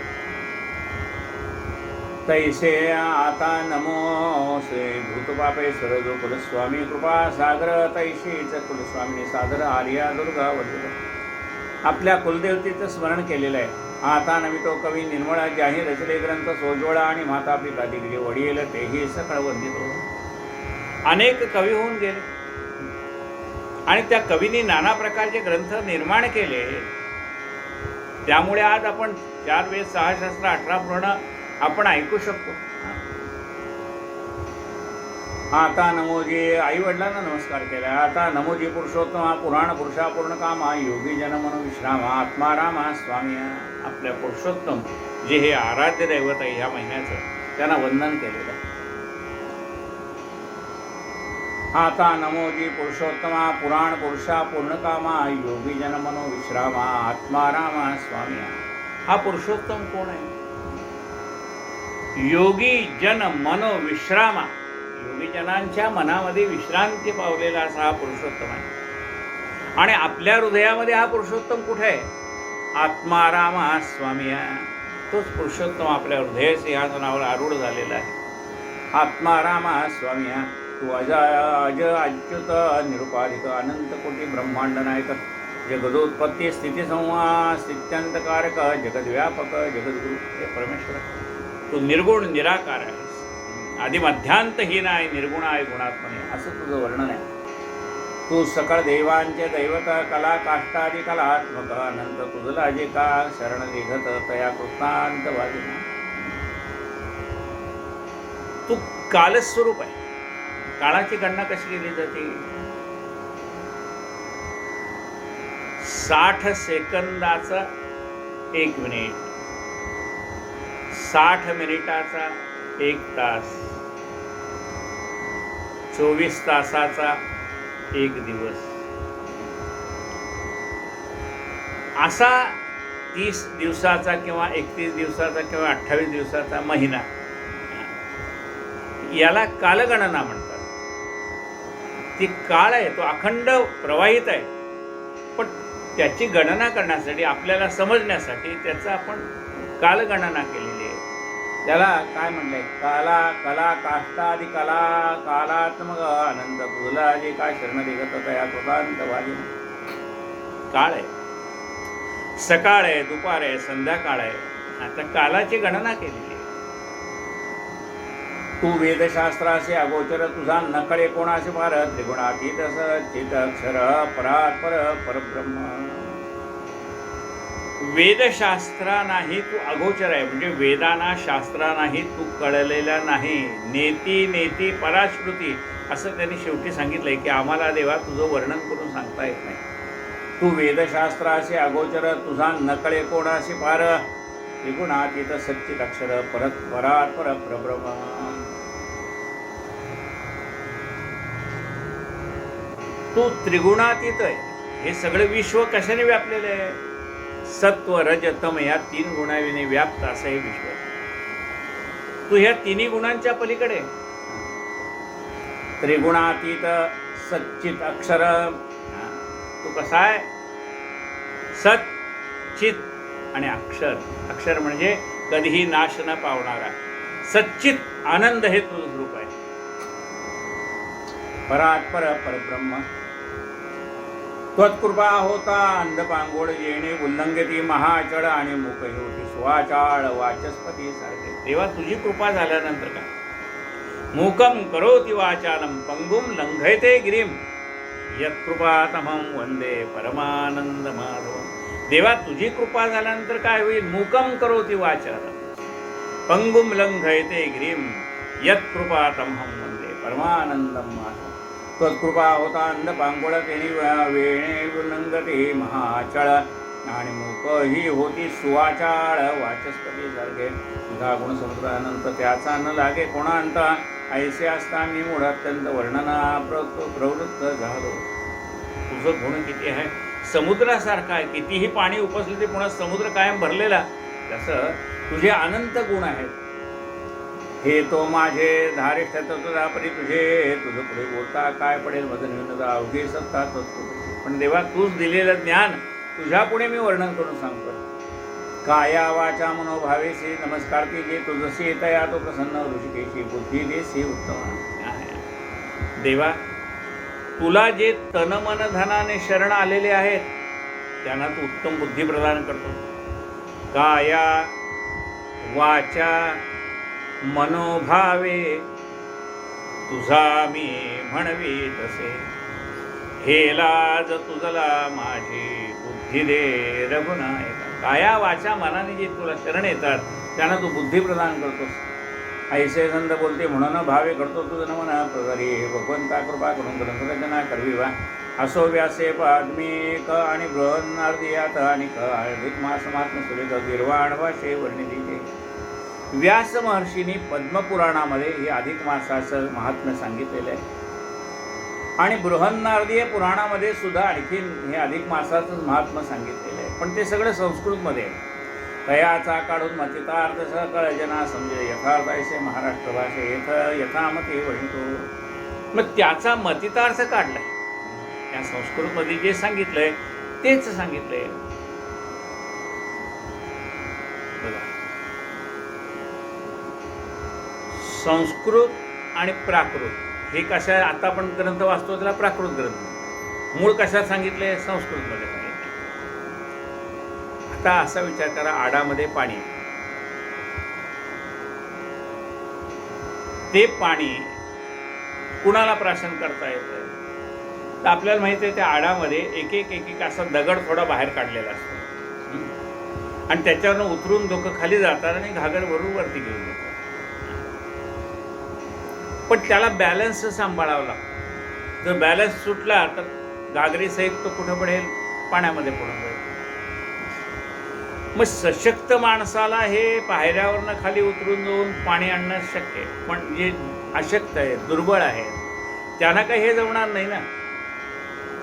तैसे आता नमो श्री भूतपापेश्वर जो कुलस्वामी कृपा सागर, तैशीच कुलस्वामीने सादर आर्या दुर्गा वंदित। आपल्या कुलदेवतेचं स्मरण केलेलं आहे। आता नमितो कवी निर्मळा, ज्याही रचले ग्रंथ सोज्वळा, आणि माता पिता दिग्गे वडील तेही सकळ वंदितो। अनेक कवी होऊन गेले आणि त्या कवींनी नाना प्रकारचे ग्रंथ निर्माण केले। त्यामुळे आज आपण 4 वेद 6 शास्त्र 18 पुराण आपण ऐकू शकतो। आता नमोजी आई वडिलांना नमस्कार केला। आता नमोजी पुरुषोत्तमा, पुराण पुरुषा पूर्ण कामा, योगी जन मनो विश्रामा, आत्मारामा स्वामी। आपल्या पुरुषोत्तम जे हे आराध्य दैवत आहे ह्या महिन्याचं, त्यांना वंदन केलेलं आहे। आता नमोजी पुरुषोत्तमा, पुराण पुरुषा पूर्ण कामा, योगी जन मनो विश्रामा, आत्मारामा स्वामी। हा पुरुषोत्तम कोण आहे? योगी जन मनो विश्रामा, योगी जनांच्या मनामध्ये विश्रांती पावलेला असा हा पुरुषोत्तम आहे। आणि आपल्या हृदयामध्ये हा पुरुषोत्तम कुठे आहे? आत्मारामा स्वामी। तोच पुरुषोत्तम आपल्या हृदय सिंहासनावर आरूढ झालेला आहे। आत्मारामा स्वामी। तू अज अच्युत निरुपाधिक अनंत कोटी ब्रह्मांड नायक, जगदोत्पत्ती स्थिती संहार स्थित्यंतकारक, जगद्व्यापक जगद्गुरु हे परमेश्वर। तू निर्गुण निराकार आहेस, आदिमध्यांतहीन आहे, निर्गुण आहे, गुणात्मने, असं तुझं वर्णन आहे। तू सकळ देवांचे दैवत, कला काष्टादी कलात्मक, अनंत तुझला जे का शरण निघत, तया कृतांत वादिना। तू कालस्वरूप आहे। काळाची गणना कशी केली जाते? 60 सेकंदाचा 1 मिनिट, 60 मिनिटाचा 1 तास, 24 तासाचा 1 दिवस, असा 30 दिवसाचा किंवा 31 दिवसाचा किंवा 28 दिवसाचा महिना, याला कालगणना म्हणतात। ती काळ आहे, तो अखंड प्रवाहित आहे, पण त्याची गणना करण्यासाठी, आपल्याला समजण्यासाठी त्याचा आपण कालगणना केलेली आहे। त्याला काय म्हणलंय? कला काष्टादी कला कालात्मक, अनंत तुझला जे काय शरण निघत तया कृतांत वादिना। काळ आहे, सकाळ आहे, दुपार आहे, संध्याकाळ आहे, आता कालाची गणना केलेली आहे। तू वेदशास्त्रासे अगोचर, तुझा नकळे कोणासे फार, त्रिगुणातीत चित अक्षर परात्पर परब्रह्म। वेदशास्त्रा नाही तू अगोचर आहे, म्हणजे वेदांना शास्त्रा नाही तू कळलेला नाही. नेती नेती पराश्रुती असं त्यांनी शेवटी सांगितलंय की आम्हाला देवा तुझं वर्णन करून सांगता येत नाही. तू वेदशास्त्राशी अगोचर, तुझा नकळे कोणाशी पार. त्रिगुणातीत सच्चित अक्षर परत परात पर प्रब्रह्म. तू त्रिगुणातीत आहे. हे सगळं विश्व कशाने व्यापलेलं आहे? सत्व रज तम या 3 गुणाविने व्याप्त असं हे विश्व. तू ह्या 3 गुणांच्या पलीकडे. त्रिगुणातीत सच्चित अक्षर. तू कसा आहे? सत चित आणि अक्षर. अक्षर म्हणजे कधीही नाश न पावणारा. सच्चित आनंद हे तुझं रूप आहे. परात पर परब्रह्म. त्वत्कृपा होता अंधपांगोळ येणे उल्लंघती महाचळ आणि मुकही होती स्वाचाळ वाचस्पती सारखे. तेव्हा तुझी कृपा झाल्यानंतर काय? मूकम करोति वाचालम पंगुम लंघयते गिरीम यत्कृपातमं वंदे परमानंद माधवम. देवा तुझी कृपा झाल्यानंतर काय होईल? मूकम करोति वाचालम पंगुम लंघयते गिरीम यत्कृपातमं वंदे परमानंदम माधवम. त्वत्कृपा होता अंधपांगोळ तेणी वेणे उल्लंघते महाचळ आणि मूक ही होती सुवाचाळ वाचस्पती सारखे. तुझा गुणसमुद्रानंत त्याचा न लागे कोणांत ऐसे असता मी मूढ अत्यंत वर्णना प्रवृत्त झालो. तुझं गुण किती आहे? समुद्रासारखा आहे. कितीही पाणी उपसले ते पुन्हा समुद्र कायम भरलेला. तसं तुझे अनंत गुण आहेत. हे तो माझे धारिष्ठ तुझा परी तुझे. तुझं पुढे बोलता काय पडेल वजन विनोदा अवघी सत्ता तत्व. पण देवा तूच दिलेलं ज्ञान तुझ्या पुढे मी वर्णन करून सांगतो. काया वाचा मनोभावेशी नमस्कार ती जे तुझशी येता या तो प्रसन्न ऋषिकेशी बुद्धी देशी उत्तम. देवा तुला जे तन मन धनाने शरण आलेले आहेत त्यांना तू उत्तम बुद्धी प्रदान करतो. काया वाचा मनोभावे तुझा मी म्हणवी तसे. हे लाज तुझला माझी बुद्धी दे रघुनायका. काया वाचा मनाने जे तुला शरण येतात त्यांना तू बुद्धी प्रदान करतोस. ऐसे संत बोलते म्हणून भावे करतो तुझं नमन प्रकारे. भगवंता कृपा करून ग्रंथरचना करवी वा. असो व्यासे पाद्मिक आणि बृहन्नार्दियात आणि अधिक मास महात्म्य सुरेख गिरवाण भाषे वर्णितीचे. व्यास महर्षींनी पद्मपुराणामध्ये हे अधिक मासाचं महात्म्य सांगितलेलं आहे. आणि बृहन्नारदीय पुराणामध्ये सुद्धा आणखीन हे अधिक मासाचं महात्म्य सांगितलेलं आहे. पण ते सगळं संस्कृतमध्ये आहे. तयाचा काढून मतितार्थ सकळ जना समजे यथार्थ ऐसे महाराष्ट्र भाषे यथामते वहितो. मग त्याचा मतितार्थ काढलाय. त्या संस्कृतमध्ये जे सांगितलंय तेच सांगितलंय. बघा संस्कृत आणि प्राकृत हे कशा. आता आपण ग्रंथ वाचतो त्याला प्राकृत ग्रंथ. मूळ कशात सांगितले? संस्कृतमध्ये सांगितले. आता असा विचार करा आडामध्ये पाणी. ते पाणी कुणाला प्राशन करता येतं? तर आपल्याला माहिती आहे त्या आडामध्ये एक एक असा दगड थोडा बाहेर काढलेला असतो आणि त्याच्यावरनं उतरून डोकं खाली जातात आणि घागर भरून वरती घेऊन जातात. पण त्याला बॅलन्स सांभाळावा लागतो. जर बॅलन्स सुटला तर घागरीसहित तो कुठं पडेल? पाण्यामध्ये पडून जाईल. मग सशक्त माणसाला हे पायऱ्यावरनं खाली उतरून जाऊन पाणी आणणं शक्य आहे. पण जे अशक्त आहे दुर्बळ आहे त्यांना काही हे जमणार नाही ना.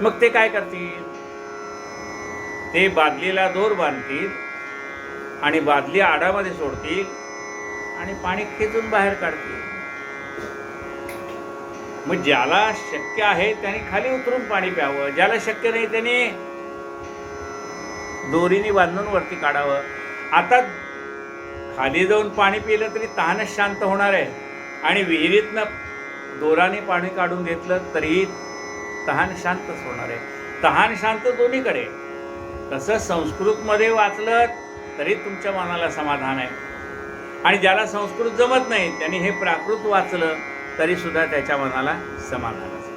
मग ते काय करतील? ते बादलीला दोर बांधतील आणि बादली आडामध्ये सोडतील आणि पाणी खेचून बाहेर काढतील. मग ज्याला शक्य आहे त्याने खाली उतरून पाणी प्यावं. ज्याला शक्य नाही त्याने दोरीने बांधून वरती काढावं. आता खाली जाऊन पाणी पिलं तरी तहानच शांत होणार आहे आणि विहिरीतनं दोराने पाणी काढून घेतलं तरीही तहान शांतच होणार आहे. तहान शांत दोन्हीकडे. तसं संस्कृतमध्ये वाचलं तरी तुमच्या मनाला समाधान आहे आणि ज्याला संस्कृत जमत नाही त्यांनी हे प्राकृत वाचलं तरी सुद्धा त्याच्या मनाला समाधान असेल.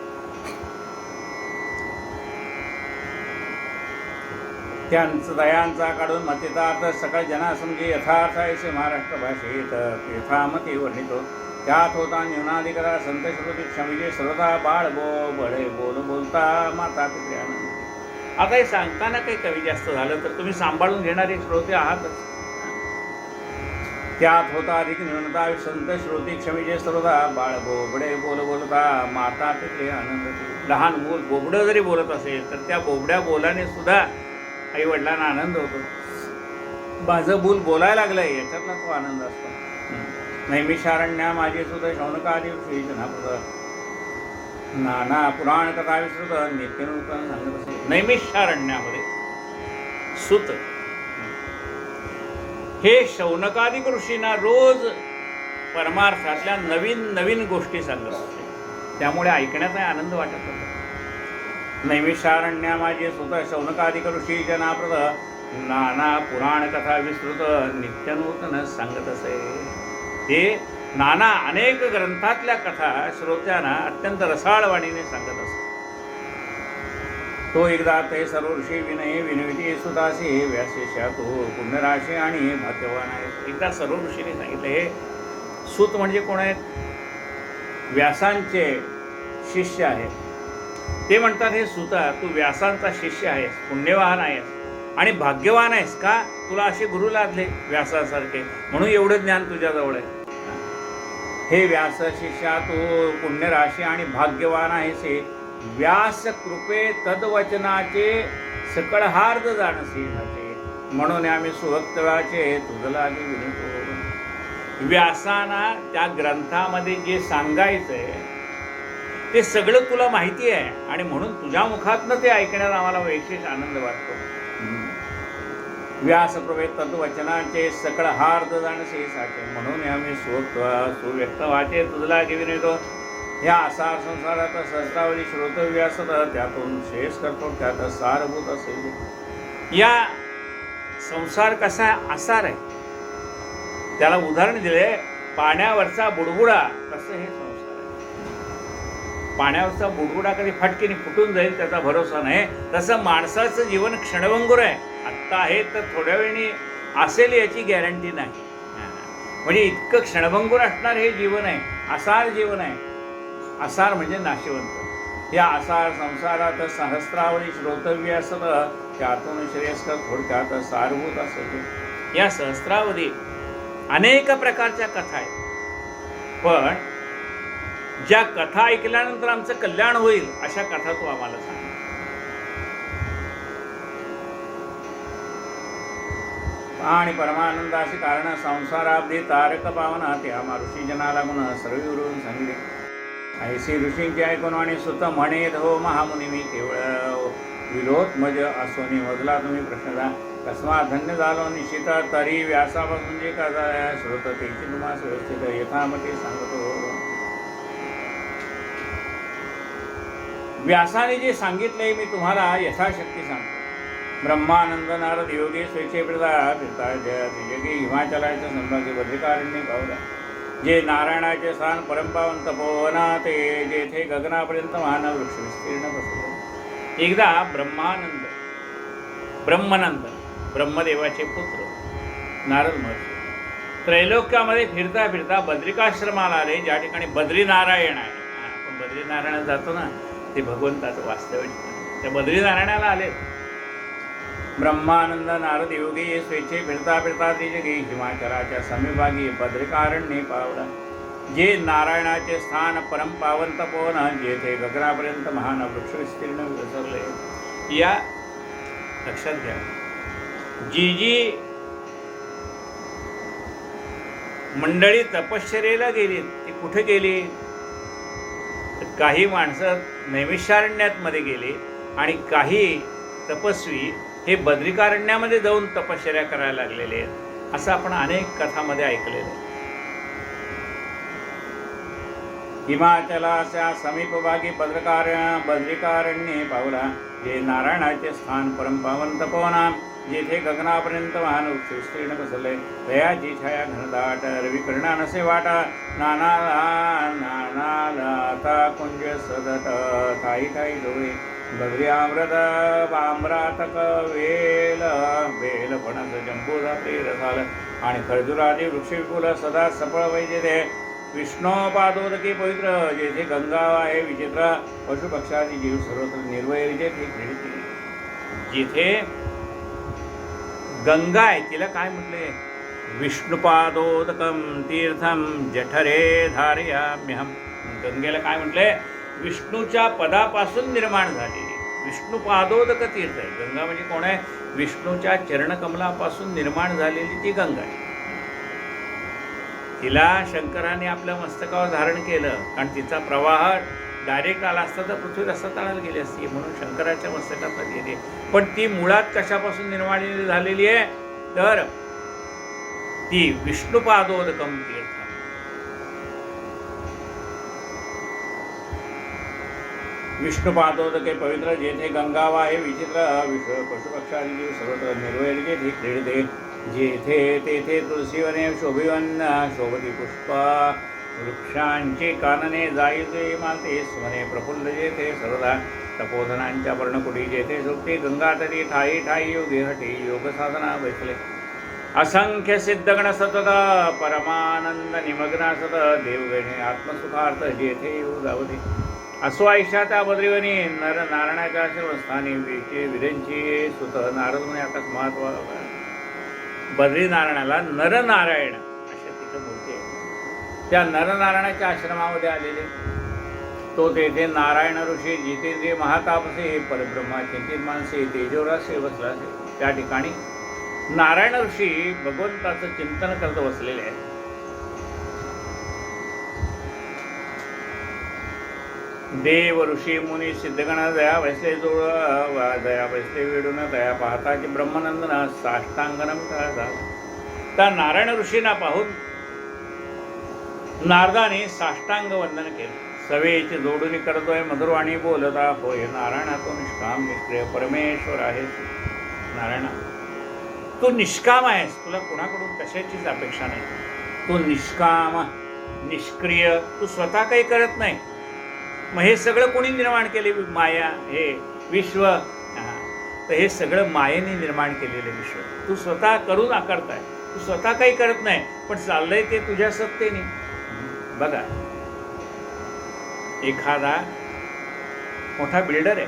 त्यांचं दयांचा काढून मतितार्थ सकळ जना समजे यथार्थ ऐसे महाराष्ट्र भाषेत यथामती वर्णितो त्यात होता न्यूनाधिकता संत श्रुती क्षमिजे सर्वता बाळ बळे बोलता माता पित्रे आनंद. आता हे सांगताना काही कमी जास्त झालं तर तुम्ही सांभाळून घेणारे श्रोते आहातच. त्यात होता अधिक न्यूनता संत श्रोती क्षमिजे सर्वता बाळ बळे बोलता माता पित्रे आनंद. लहान मूल बोबडं जरी बोलत असेल तर त्या बोबड्या बोलाने सुद्धा आई वडिलांना आनंद होतो. माझं मूल बोलायला लागलंय याच्यातला तो आनंद असतो. नैमिषारण्या माझे सुद्धा शौनकादी श्रीजनापद नाना पुराण कथा विश्रुत नित्यनूतन सांगत असे. नैमिषारण्यामध्ये सुत हे शौनकादिक ऋषींना रोज परमार्थातल्या नवीन नवीन गोष्टी सांगत असते. त्यामुळे ऐकण्याचा आनंद वाटत होता. नैमिषारण्या माझे सुत शौनकादिक ऋषी जनाप्रद नाना पुराण कथा विस्तृत नित्यनूतन सांगत असे. हे नाना अनेक ग्रंथातल्या कथा श्रोत्यांना अत्यंत रसाळवाणीने सांगत असत. तो एकदा ते सर्व ऋषी विनय विनविती सुदासी व्यासेशा तो पुण्यराशी आणि भाग्यवान आहे. एकदा सर्व ऋषीने सांगितले. हे सूत म्हणजे कोण आहेत? व्यासांचे शिष्य आहेत. ते म्हणतात हे सूता तू व्यासांचा शिष्य आहेस, पुण्यवान आहेस आणि भाग्यवान आहेस. का? तुला असे गुरु लाभले व्यासासारखे, म्हणून एवढं ज्ञान तुझ्याजवळ आहे. हे व्यास शिष्या तू पुण्यराशी आणि भाग्यवान आहेस. व्यास कृपे तद्वचनाचे सकळ हार्द जाणसी म्हणून आम्ही सुभक्तवाचे तुझ लागे विनतो. व्यासाना त्या ग्रंथामध्ये जे सांगायचंय ते सगळं तुला माहिती आहे आणि म्हणून तुझ्या मुखातनं ते ऐकण्यात आम्हाला विशेष आनंद वाटतो. व्यासप्रभे तत्वचनाचे सकळ हार्द जाणसे साचे म्हणून आम्ही सुव्यक्त वाचे तुझला घेऊन येतो. या आसार संसारात सहस्रावली श्रोतव्य असत त्यातून शेष करतो त्यात सारभूत असेल. या संसार कसा आसार आहे त्याला उदाहरण दिले. पाण्यावरचा बुडबुडा कसं हे संसार आहे. पाण्यावरचा बुडबुडा कधी फटकेने फुटून जाईल त्याचा भरोसा नाही. तसं माणसाचं जीवन क्षणभंगुर आहे. आत्ता आहे तर थोड्या वेळी असेल याची गॅरंटी नाही. म्हणजे इतकं क्षणभंगुर असणार हे जीवन आहे. आसार जीवन आहे. आसार म्हणजे नाशिवंत. या आसार संसारात सहस्रावली श्रोतव्य असत त्यातून श्रेयस्कर थोडक्यात सारभूत असत. या सहस्रावधी अनेक प्रकारच्या कथा आहेत. पण ज्या कथा ऐकल्यानंतर आमचं कल्याण होईल अशा कथा तू आम्हाला सांग. आणि परमानंदाशी कारण संसाराब्दी तारक पावना त्या ऋषी जना लागून सर्व उरून सांगितले. ऐशी ऋषींचे ऐकून आणि सुत म्हणेत हो महामुनी मी केवळ विरोध मज असोनी मजला तुम्ही प्रश्नदा कस्मा धन्य झालो निश्चित तरी व्यासापासून जे का श्रोत त्याची तुम्हाला व्यवस्थित यथामते सांगतो. व्यासाने जे सांगितले मी तुम्हाला यथाशक्ती सांगतो. ब्रह्मानंद नारद योगी स्वेच्छे फिरता जगे हिमाचलाच्या संभागी बद्रिकारण्य पावला. जे नारायणाचे स्थान परमपावन तपोवना ते जेथे गगनापर्यंत महान वृक्ष विस्तीर्ण बसले. एकदा ब्रह्मानंद ब्रह्मदेवाचे पुत्र नारद महर्षी त्रैलोक्यामध्ये फिरता फिरता बद्रिकाश्रमाला आले ज्या ठिकाणी बद्रीनारायण आहे. आपण बद्रीनारायणाला जातो ना ते भगवंताचं वास्तव्य ठिकाण. त्या बद्रीनारायणाला आले. ब्रह्मानंद नारद योगी स्वेच्छे फिरता फिरता ते जगे हिमाचलाच्या समीभागी बद्रिकारण्य पावला. जे नारायणाचे स्थान परमपावन तपोवन जेथे गगनापर्यंत महान वृक्ष विस्तीर्ण विसरले. या लक्षात घ्या. जी मंडळी तपश्चर्येला गेली ती कुठे गेली? काही माणसं नैमिषारण्यात मध्ये गेले आणि काही तपस्वी हे बद्रिकारण्यामध्ये जाऊन तपश्चर्या करायला लागलेले आहेत. असं आपण अनेक कथामध्ये ऐकलेलं आहे. हिमाचलाच्या समीपभागी बद्रिकारण्ये पावला. जे नारायणाचे स्थान परमपावन तपोवना जेथे गगनापर्यंत महान वृक्ष विस्तीर्ण पसरले. दयाची छाया घनदाट रविकर्णा नसे वाटा नानाला नानाला ता कुंज सदट ठाई ठाई डोळे बद्र्यामृत आम्रातक वेल बेल फणस जंबूरात्री रसाल आणि खर्जुरादी वृक्षविपुल सदा सफळ वैजेते विष्णोपादोदकी पवित्र जेथे गंगा आहे विचित्र पशुपक्षादी जीव सर्वत्र निर्वैर जेथे खेळते. जिथे गंगा आहे तिला काय म्हटले? विष्णुपादोदकम तीर्थम जठरे धारयाम्यहम. गंगेला काय म्हटले? विष्णूच्या पदापासून निर्माण झालेली विष्णुपादोदक तीर्थ आहे. गंगा म्हणजे कोण आहे? विष्णूच्या चरणकमलापासून निर्माण झालेली ती गंगा आहे. तिला शंकराने आपल्या मस्तकावर धारण केलं कारण तिचा प्रवाह डायरेक्ट आला असता तर पृथ्वी रस्ता तळाला गेली असती, म्हणून शंकराच्या मस्तकात गेली. पण ती मुळात कशापासून निर्माण झालेली आहे? तर ती विष्णुपादोदकम तीर्थ. विष्णुपादोदके पवित्र जेथे गंगा वाहे विचित्र पशुपक्षादी जीव सर्वत्र निर्वैर जेथे क्रीडते. जेथे तेथे तुळशीवने शोभिवन शोभती पुष्पा वृक्षांचे कानने जायचे मालते स्वने प्रफुल्ल जेथे सर्वदा तपोधनांच्या पर्णकुटी जेथे झोपते गंगा तरी ठाई ठाई योगे हटे योग साधना बैसले. असंख्य सिद्धगण सतत परमानंद निमग्न सत देवगणे आत्मसुखार्थ जेथे येऊ जावते. असो आयुष्या त्या बद्रीवनी नर नारायणाच्या आश्रमस्थानी विचे विरेंची सुत नारद म्हणे अकस्मात बद्रीनारायणाला नरनारायण अशा तिथं मूर्ती आहे. त्या नरनारायणाच्या आश्रमामध्ये आलेले तो तेथे नारायण ऋषी जितेंद्रिय महातापसे परब्रह्मा चिंतित मानसे तेजोरासे बसलासे. त्या ठिकाणी नारायण ऋषी भगवंताचं चिंतन करत बसलेले आहेत. देव ऋषी मुनी सिद्धगण दया वैसले जोड दया वैसले वेडून दया पाहता की ब्रह्मनंदन साष्टांगनम झाला. त्या नारायण ऋषींना पाहून नारदाने साष्टांग वंदन केलं. सवेची जोडून करतोय मधुरवाणी बोलता होय नारायणा तो निष्काम निष्क्रिय परमेश्वर आहेस. नारायणा तू निष्काम आहेस, तुला कोणाकडून कशाचीच अपेक्षा नाही. तू निष्काम निष्क्रिय, तू स्वतः काही करत नाही. मग हे सगळं कोणी निर्माण केले? माया, हे विश्व. तर हे सगळं मायेने निर्माण केलेलं विश्व तू स्वतः करून आकारताय. तू स्वतः काही करत नाही, पण चाललंय ते तुझ्या सत्तेने. बघा, एखादा मोठा बिल्डर आहे,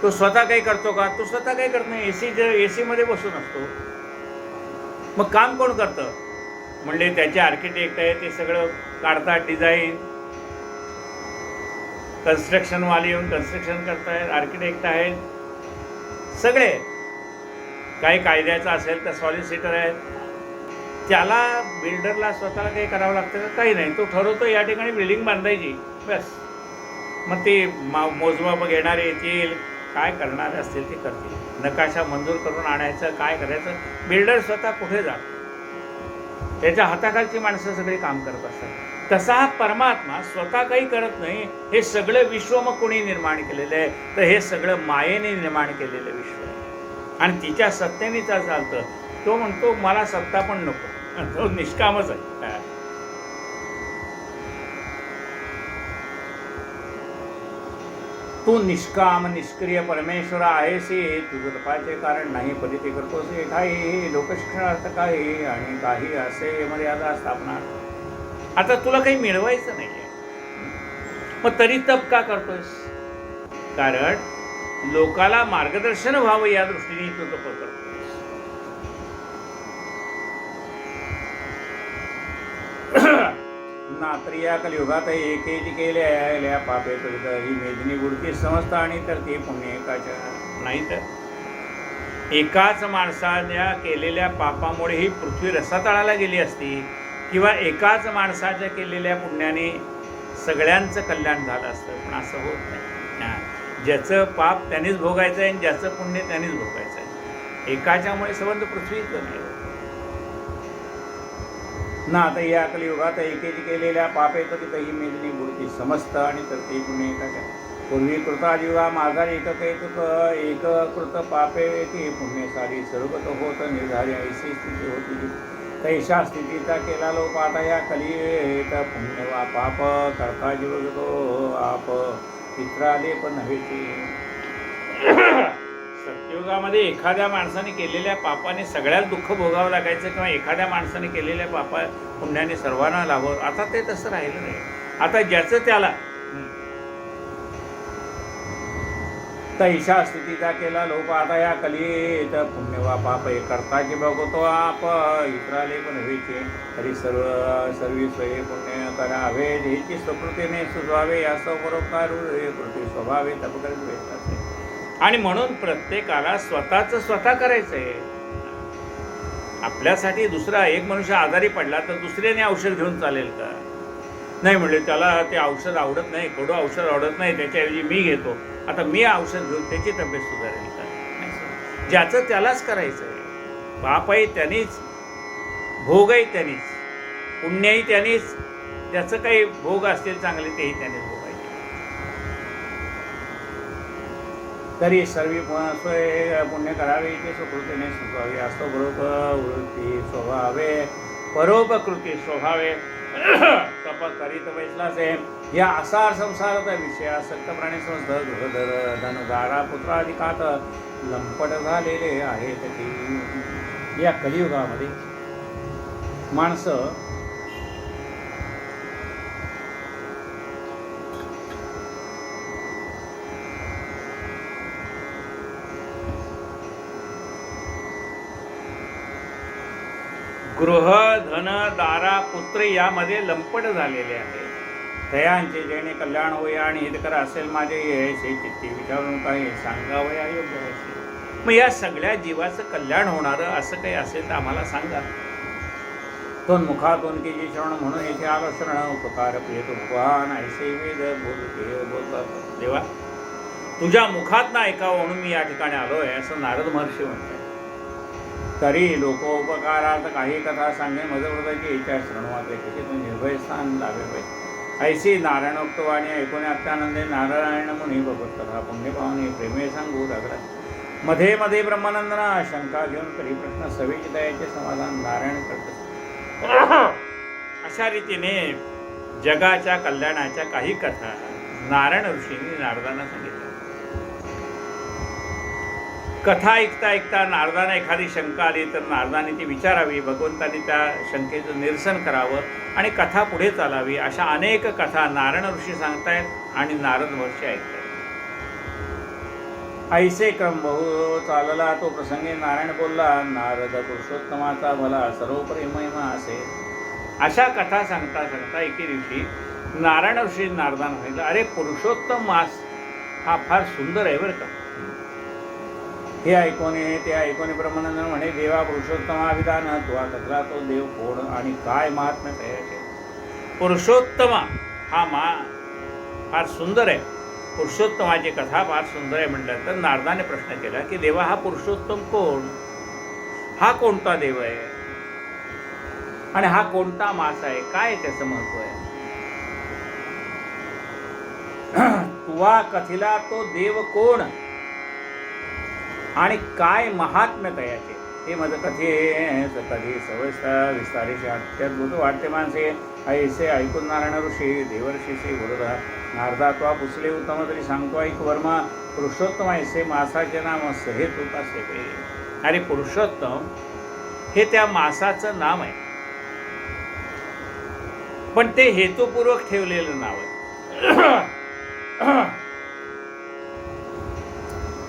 तो स्वतः काही करतो का? तो स्वतः काही करत नाही. एसी मध्ये बसून असतो. मग काम कोण करतं? म्हणजे त्याचे आर्किटेक्ट आहे, ते सगळं काढतात डिझाईन. कन्स्ट्रक्शनवाले येऊन कन्स्ट्रक्शन करतायत, आर्किटेक्ट आहेत सगळे. काही कायद्याचं असेल तर सॉलिसिटर आहेत. त्याला बिल्डरला स्वतःला काही करावं लागतं का? काही नाही. तो ठरवतो या ठिकाणी बिल्डिंग बांधायची, बस. मग ते मोजमाप घेणारे येतील, काय करणारे असतील ते करतील. नकाशा मंजूर करून आणायचं, काय करायचं, बिल्डर स्वतः कुठे जात, त्याच्या हाताखालची माणसं सगळी काम करत असतात. तसा हा परमात्मा स्वतः काही करत नाही. हे सगळं विश्व मग कोणी निर्माण केलेलं आहे? तर हे सगळं मायेने निर्माण केलेलं विश्व आहे आणि तिच्या सत्तेने चालतं. तो म्हणतो मला सत्ता पण नको, तो निष्कामच आहे. तू निष्काम निष्क्रिय परमेश्वर आहेस, तुझं तपाचे कारण नाही. परिते करतोस काही लोकशिक्षणार्थ काही आणि काही असे मर्यादा स्थापना. आता तुला काही मिळवायचं नाही आहे, मग तरी तप का करतोयस? कारण लोकाला मार्गदर्शन व्हावं या दृष्टीने तू तप करतोयस. नात्रिया कलियुगात एकेची केल्या पापे करीत ही मेदिनी गुडकी समजता आणि तर ते पुण्य एकाच्या नाही. तर एकाच माणसाच्या केलेल्या पापामुळे ही पृथ्वी रसातळाला गेली असती, किंवा एकाच माणसाच्या केलेल्या पुण्याने सगळ्यांचं कल्याण झालं असतं. पण असं होत नाही. ज्याचं पाप त्यानेच भोगायचं आहे आणि ज्याचं पुण्य त्यानेच भोगायचं आहे. एकाच्यामुळे संबंध पृथ्वीचं नाही. ना आता या कलियुगात एकेची केलेल्या पापे करीत ही मेदिनी बुडती समस्त आणि तर ते पुण्य एकाच्या. पूर्वी कृतायुगा माझा एक कृत पापे की पुण्य सारी सर्वत होत निर्धारी ऐशी स्थिती होती. तैशा स्थितीचा केला लोप आता या कलियुगात पुण्य वा पाप करता जीव घेतो आप. चित्राले पण नव्हेचे. सत्ययुगामध्ये एखाद्या माणसाने केलेल्या पापाने सगळ्यात दुःख भोगावं लागायचं, किंवा एखाद्या माणसाने केलेल्या पुण्याने सर्वांना लाभावं. आता ते तसं राहिलं नाही. आता ज्याचं त्याला तैशा स्थितीचा केला लोप. आता या कलित पुण्य वा पाप हे करता की बघतो आप इतराले पण हवेचे. तरी सर्वी स्वये पुण्य करावे, ह्याची स्वकृतीने सुचवावे. यासव परोपकार कृती स्वभावे तपकरीत वेचताचे. आणि म्हणून प्रत्येकाला स्वतःच स्वतः करायचं आहे. आपल्यासाठी दुसरा एक मनुष्य आजारी पडला तर दुसऱ्याने औषध घेऊन चालेल का? नाही म्हणले त्याला ते औषध आवडत नाही, कडू औषध आवडत नाही, त्याच्याऐवजी मी घेतो, आता मी औषध घेऊन त्याची तब्येत सुधारेल का? नाही. ज्याचं त्यालाच करायचं आहे. पापही त्यांनीच, भोगही त्यांनीच, पुण्यही त्यांनीच, त्याचं काही भोग असतील चांगले तेही त्यांनीच भोगायचे. तरी सर्व पुण्य करावे ते सुकृतीने सुचवावे. असतो वृत्ती स्वभावे परोपकृती स्वभावे तप करीत बैसलासे. या आसार संसाराचा विषय आसक्त प्राणी संस्थ गृहधर धनधारा पुत्राधिकात लंपट झालेले आहेत. या कलियुगामध्ये माणसं गृह धन दारा पुत्र यामध्ये लंपट झालेले आहे. तयांचे जेणे कल्याण होय आणि हितकर असेल माझे हे चित्ती विचारून काही सांगावं अयोग्य असेल. मग या सगळ्या जीवाचं कल्याण होणारं असं काही असेल तर आम्हाला सांगा. दोन मुखातून की जी श्रवण म्हणून येथे आलो शरण उपकार प्रियतो भगवान ऐसे वेद बोलतात. देवा तुझ्या मुखात ना ऐकावं म्हणून मी या ठिकाणी आलोय असं नारद महर्षी म्हणतात. तरी लोकोपकारार्थ काही कथा सांगे मजवृताची इच्छा शृणवाचे कशी तू निर्भय स्थान लावे पाहिजे. ऐशी नारायणोक्तवाणी ऐकून अत्यानंदे नारायण मुनी भगवत कथा पुण्य पावनी प्रेमे सांगू लागला. मध्ये मध्ये ब्रह्मानंदना शंका घेऊन करी प्रश्न सवेची दयाचे समाधान नारायण करतात. अशा रीतीने जगाच्या कल्याणाच्या काही कथा नारायण ऋषींनी नारदांना सांगितल्या. कथा ऐकता ऐकता नारदांना एखादी शंका आली तर नारदांनी ती विचारावी, भगवंतांनी त्या शंकेचं निरसन करावं आणि कथा पुढे चालावी. अशा अनेक कथा नारायण ऋषी सांगतायत आणि नारद महर्षी ऐकतायत. ऐसे क्रम बहु चालला तो प्रसंगी नारायण बोलला नारद पुरुषोत्तमाचा भला सर्वोपरी महिमा असे. अशा कथा सांगता सांगता एके दिवशी नारायण ऋषी नारदांना सांगितलं, अरे पुरुषोत्तम मास हा फार सुंदर आहे बरं का. हे ऐकोने ते ऐकोने ब्रह्मानंद म्हणे देवा पुरुषोत्तमा विधान तुवा कथला तो देव कोण आणि काय महात्म्य तयाचे. पुरुषोत्तमा हा फार सुंदर आहे. पुरुषोत्तमाची कथा फार सुंदर आहे म्हटलं तर नारदाने प्रश्न केला की देवा हा पुरुषोत्तम कोण, हा कोणता देव आहे आणि हा कोणता मास आहे, काय त्याचं महत्व आहे. तुवा कथिला तो देव कोण आणि काय महात्म्य तयाचे. हे मज कथे कधी सवय विस्तारीशी अत्यद्भुत वाटते माणसे. ऐसे ऐकून नारायण ऋषी देवर्षीशी बोलता नारदा तो पुसले उत्तम तरी सांगतो ऐक वर्मा. पुरुषोत्तम ऐसे मासाचे नाम सहेतुक असे. अरे पुरुषोत्तम हे त्या मासाचं नाम आहे, पण ते हेतुपूर्वक ठेवलेलं नाव आहे.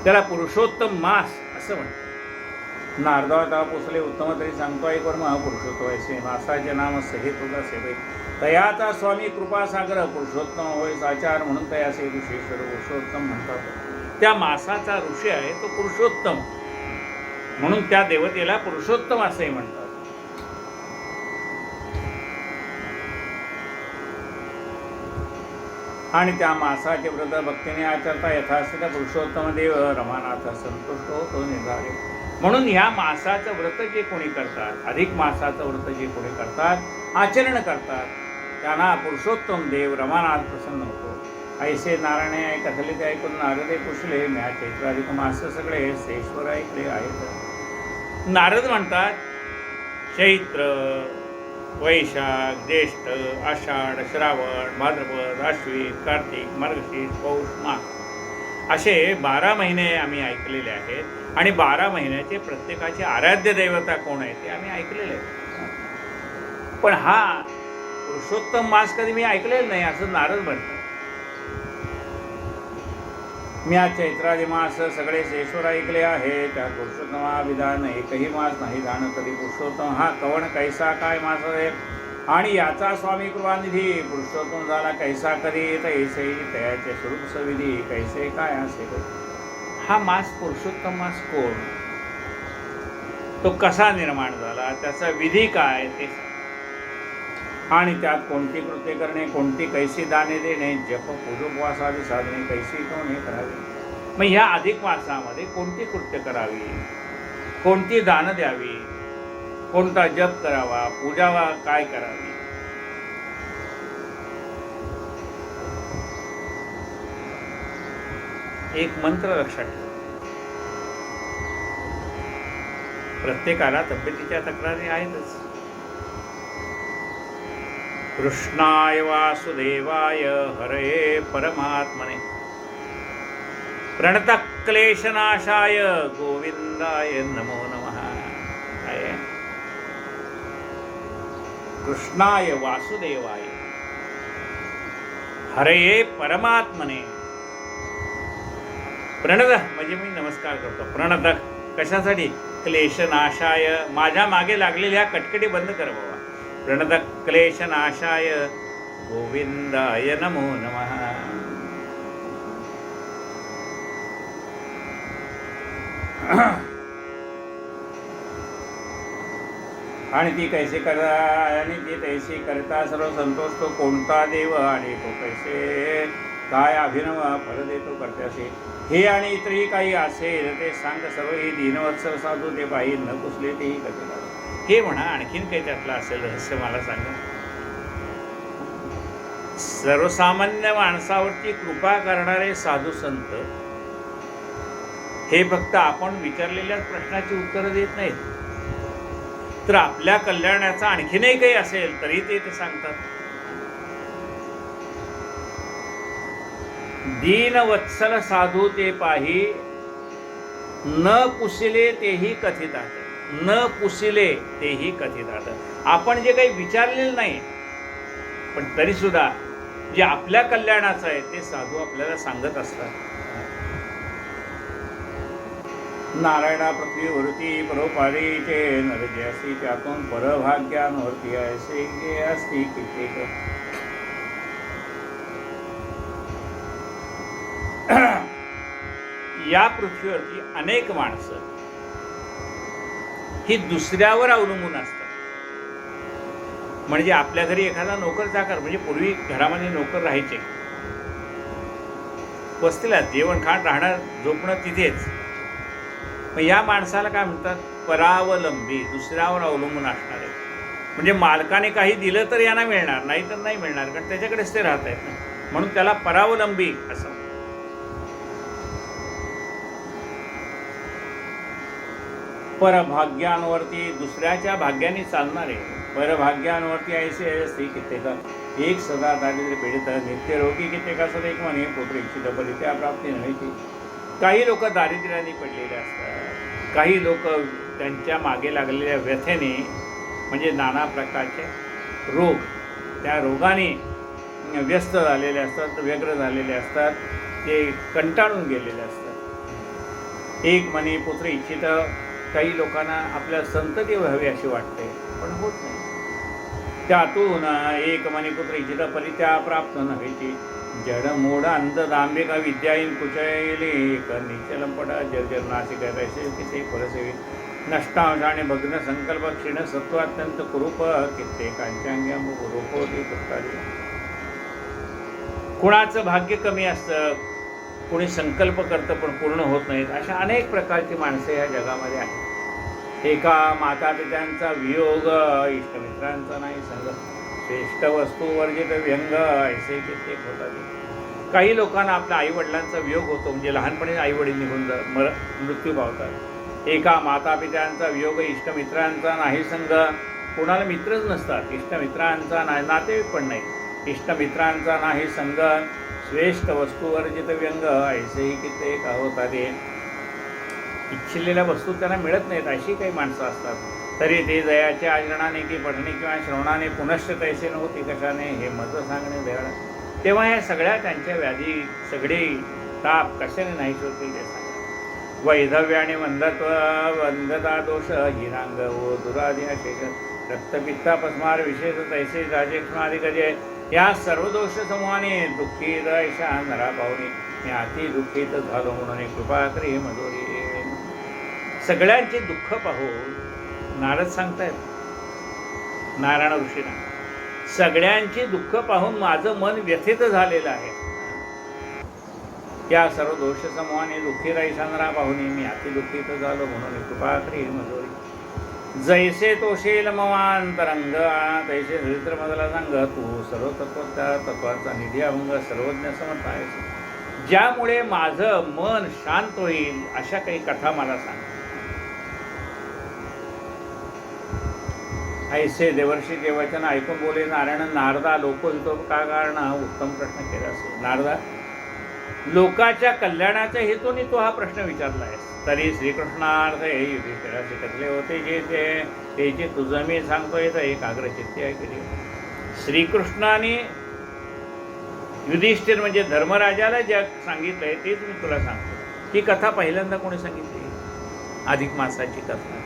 त्याला पुरुषोत्तम मास असं म्हणतात. नारदा पुसले उत्तम तरी सांगतो एक वर्म पुरुषोत्तम ऐसे मासाचे नाम सहेतुक असे. तयाचा स्वामी कृपासागर पुरुषोत्तम होय साचार म्हणून तयासे ऋषीश्वर पुरुषोत्तम म्हणतात. त्या मासाचा ऋषी आहे तो पुरुषोत्तम म्हणून त्या देवतेला पुरुषोत्तम असेही म्हणतात. आणि त्या मासाचे व्रत भक्तीने आचरता यथास्थित पुरुषोत्तम देव रमानाथ संतुष्ट होतो निर्धारे. म्हणून ह्या मासाचं व्रत जे कोणी करतात, अधिक मासाचं व्रत जे कोणी करतात, आचरण करतात, त्यांना पुरुषोत्तम देव रमानाथ प्रसन्न होतो. ऐसे नारायणे कथले ते ऐकून नारदे पुसले म्या चैत्राधिक मास सगळे सेश्वर ऐकले आहेत. नारद म्हणतात चैत्र वैशाख, ज्येष्ठ, आषाढ, श्रावण, भाद्रपद, आश्विन, कार्तिक, मार्गशीर्ष, पौष, माघ असे 12 महिने आम्ही ऐकलेले आहेत आणि 12 महिन्याचे प्रत्येकाचे आराध्य दैवता कोण आहे ते आम्ही ऐकलेले आहे. पण हा पुरुषोत्तम मास कधी मी ऐकलेला नाही असं नारद म्हणतात. मी आज चैत्रादी मास सगळे शेश्वर ऐकले आहे, त्या पुरुषोत्तमा विधान एकही मास नाही जाण कधी पुरुषोत्तम हा कवण कैसा काय मास आहे आणि याचा स्वामी कृपानिधी पुरुषोत्तम झाला कैसा कधी तैसे तयाचे स्वरूप सविधी कैसे काय असे हा मास पुरुषोत्तम मास कोण, तो कसा निर्माण झाला, त्याचा विधी काय ते आणि त्यात कोणती कृत्य करणे, कोणती कैसी दाने देणे, जप पूजोपवासादी साधने कैसी कोणी करावी. मग ह्या अधिक मासामध्ये कोणती कृत्य करावी, कोणती दान द्यावी, कोणता जप करावा, पूजावा काय करावी. एक मंत्र लक्षात ठेवा. प्रत्येकाला तब्येतीच्या तक्रारी आहेतच. कृष्णाय वासुदेवाय हरये परमात्मने प्रणतक्लेशनाशाय गोविंदाय नमो नमः. कृष्णाय वासुदेवाय हरये परमात्मने प्रणत म्हणजे मी नमस्कार करतो. प्रणत कशासाठी, क्लेशनाशाय माझ्या मागे लागलेल्या कटकटी बंद कर बाबा. प्रणत क्लेशनाशाय गोविंदाय नमो नमः. आणि ती कैसे करा आणि ती तैसी करता सर्व संतोष तो कोणता देव आणि तो कैसे काय अभिनव फल देतो करत्यासे. हे आणि इतरही काही असेल ते सांग सर्व ही दीनवत्सल साधू ते पाहिजे न कुसले तेही कधी. हे म्हणा आणखीन काही त्यातलं असेल रहस्य मला सांगा. सर्वसामान्य माणसावरती कृपा करणारे साधू संत हे फक्त आपण विचारलेल्याच प्रश्नाची उत्तरं देत नाहीत, तर आपल्या कल्याणाचा आणखीनही काही असेल तरी ते सांगतात. दीनवत्सल साधू ते पाही न पुसिले तेही कथितात, न पुसिले तेही कथितात. आपण जे काही विचारलेलं नाही पण तरी सुद्धा जे आपल्या कल्याणाचं आहे ते साधू आपल्याला सांगत असतात. नारायणा पृथ्वीवरती परोपारीचे नरजे असती त्यातून परभाग्यानवरती ऐसे असती कित्येक. या पृथ्वीवरती अनेक माणसं ही दुसऱ्यावर अवलंबून असतात. म्हणजे आपल्या घरी एखादा नोकर चाकर, म्हणजे पूर्वी घरामध्ये नोकर राहायचे, वस्तीला जेवण खाण राहणार झोपणं तिथेच. मग या माणसाला काय म्हणतात, परावलंबी, दुसऱ्यावर अवलंबून असणारे. म्हणजे मालकाने काही दिलं तर यांना मिळणार, नाही तर नाही मिळणार, कारण त्याच्याकडेच ते राहत आहेत ना, म्हणून त्याला परावलंबी असं. परभाग्यांवरती दुसऱ्याच्या भाग्याने चालणारे, परभाग्यांवरती ऐसे असते कित्येक. एक सदा दारिद्र्य पीडित नित्य रोगी कित्येक असत एक म्हणे पुत्र इच्छित फली त्या प्राप्ती नव्हती. काही लोक दारिद्र्याने पडलेले असतात, काही लोक त्यांच्या मागे लागलेल्या व्यथेने म्हणजे नाना प्रकारचे रोग, त्या रोगाने व्यस्त झालेले असतात, व्यग्र झालेले असतात, ते कंटाळून गेलेले असतात. एक म्हणे पुत्र इच्छित, काही लोकांना आपल्या संतती व्हावी अशी वाटते पण होत नाही. त्यातून एक म्हणे पुत्र इच्छित परित्या प्राप्त नव्हेची. जड मोड अंध दांभिका विद्याहीन कुचयले एक निचलंपडा जर्जर नाशिक वैसे किती फलसेवी. नष्टांशाने भग्न संकल्प क्षीण सत्व अत्यंत कुरूप कित्येकांच्या रूपोटी पुष्टाली. कुणाचं भाग्य कमी असतं, कोणी संकल्प करतं पण पूर्ण होत नाहीत, अशा अनेक प्रकारची माणसं या जगामध्ये आहेत. एका मातापित्यांचा वियोग, इष्टमित्रांचा नाही संग, श्रेष्ठ वस्तू वर्जित व्यंग ऐसे कित्येक होतात. काही लोकांना आपल्या आईवडिलांचा वियोग होतो, म्हणजे लहानपणी आईवडील निघून मृत्यू पावतात. एका मातापित्यांचा वियोग, इष्टमित्रांचा नाही संग, कोणाला मित्रच नसतात, इष्टमित्रांचा नातेवाईक पण नाही, इष्टमित्रांचा नाही संग, श्रेष्ठ वस्तूवर्जित व्यंग, ऐसेही कित्येक होता ते. इच्छिलेल्या वस्तू त्यांना मिळत नाहीत अशी काही माणसं असतात. तरी ते दयाच्या आचरणाने की पठणे किंवा श्रवणाने पुनश्च तैसे नव्हती कशाने हे मत सांगणे दयाळा. तेव्हा ह्या सगळ्या त्यांच्या व्याधी सगळे ताप कशाने नाही होतील ते सांगा. वैधव्य आणि वंदता दोष हिरांग व दुराधी शेष रक्तपित्ता पस्मार विशेष तैसे राजेक्षमाधिकजे या सर्व दोष समूहाने दुःखीत ऐशा नरा पाहुणे मी अति दुःखीत झालो म्हणून कृपा करी मधुरी. सगळ्यांचे दुःख पाहून नारद सांगतायत नारायण ऋषींना, सगळ्यांची दुःख पाहून माझं मन व्यथित झालेलं आहे. त्या सर्व दोष समूहाने दुःखी राईशांना पाहुणे मी अति दुःखीत झालो म्हणून कृपा करी मधुरी. जैसे तोषेल मवांतरंग तैसे चरित्र मधला सांग तू सर्व तत्वाचा निधी अभंग सर्वज्ञ समर्थ आहेस. ज्यामुळे माझं मन शांत होईल अशा काही कथा मला सांग. ऐसे देवर्षी ते वचन ऐकून बोले नारायण नारदा लोकहितो का कारण उत्तम प्रश्न केला असेल. नारदा लोकाच्या कल्याणाच्या हेतूने तो हा प्रश्न विचारला आहे. तरी श्रीकृष्णार्थ हे युधिष्ठिराचे कथले होते जे त्याचे तुझं मी सांगतोय तर एकाग्रचित्ती ऐकली. श्रीकृष्णाने युधिष्ठिर म्हणजे धर्मराजाला जे सांगितलंय तेच मी तुला सांगतो. ही कथा पहिल्यांदा कोणी सांगितली? अधिक मासाची कथा.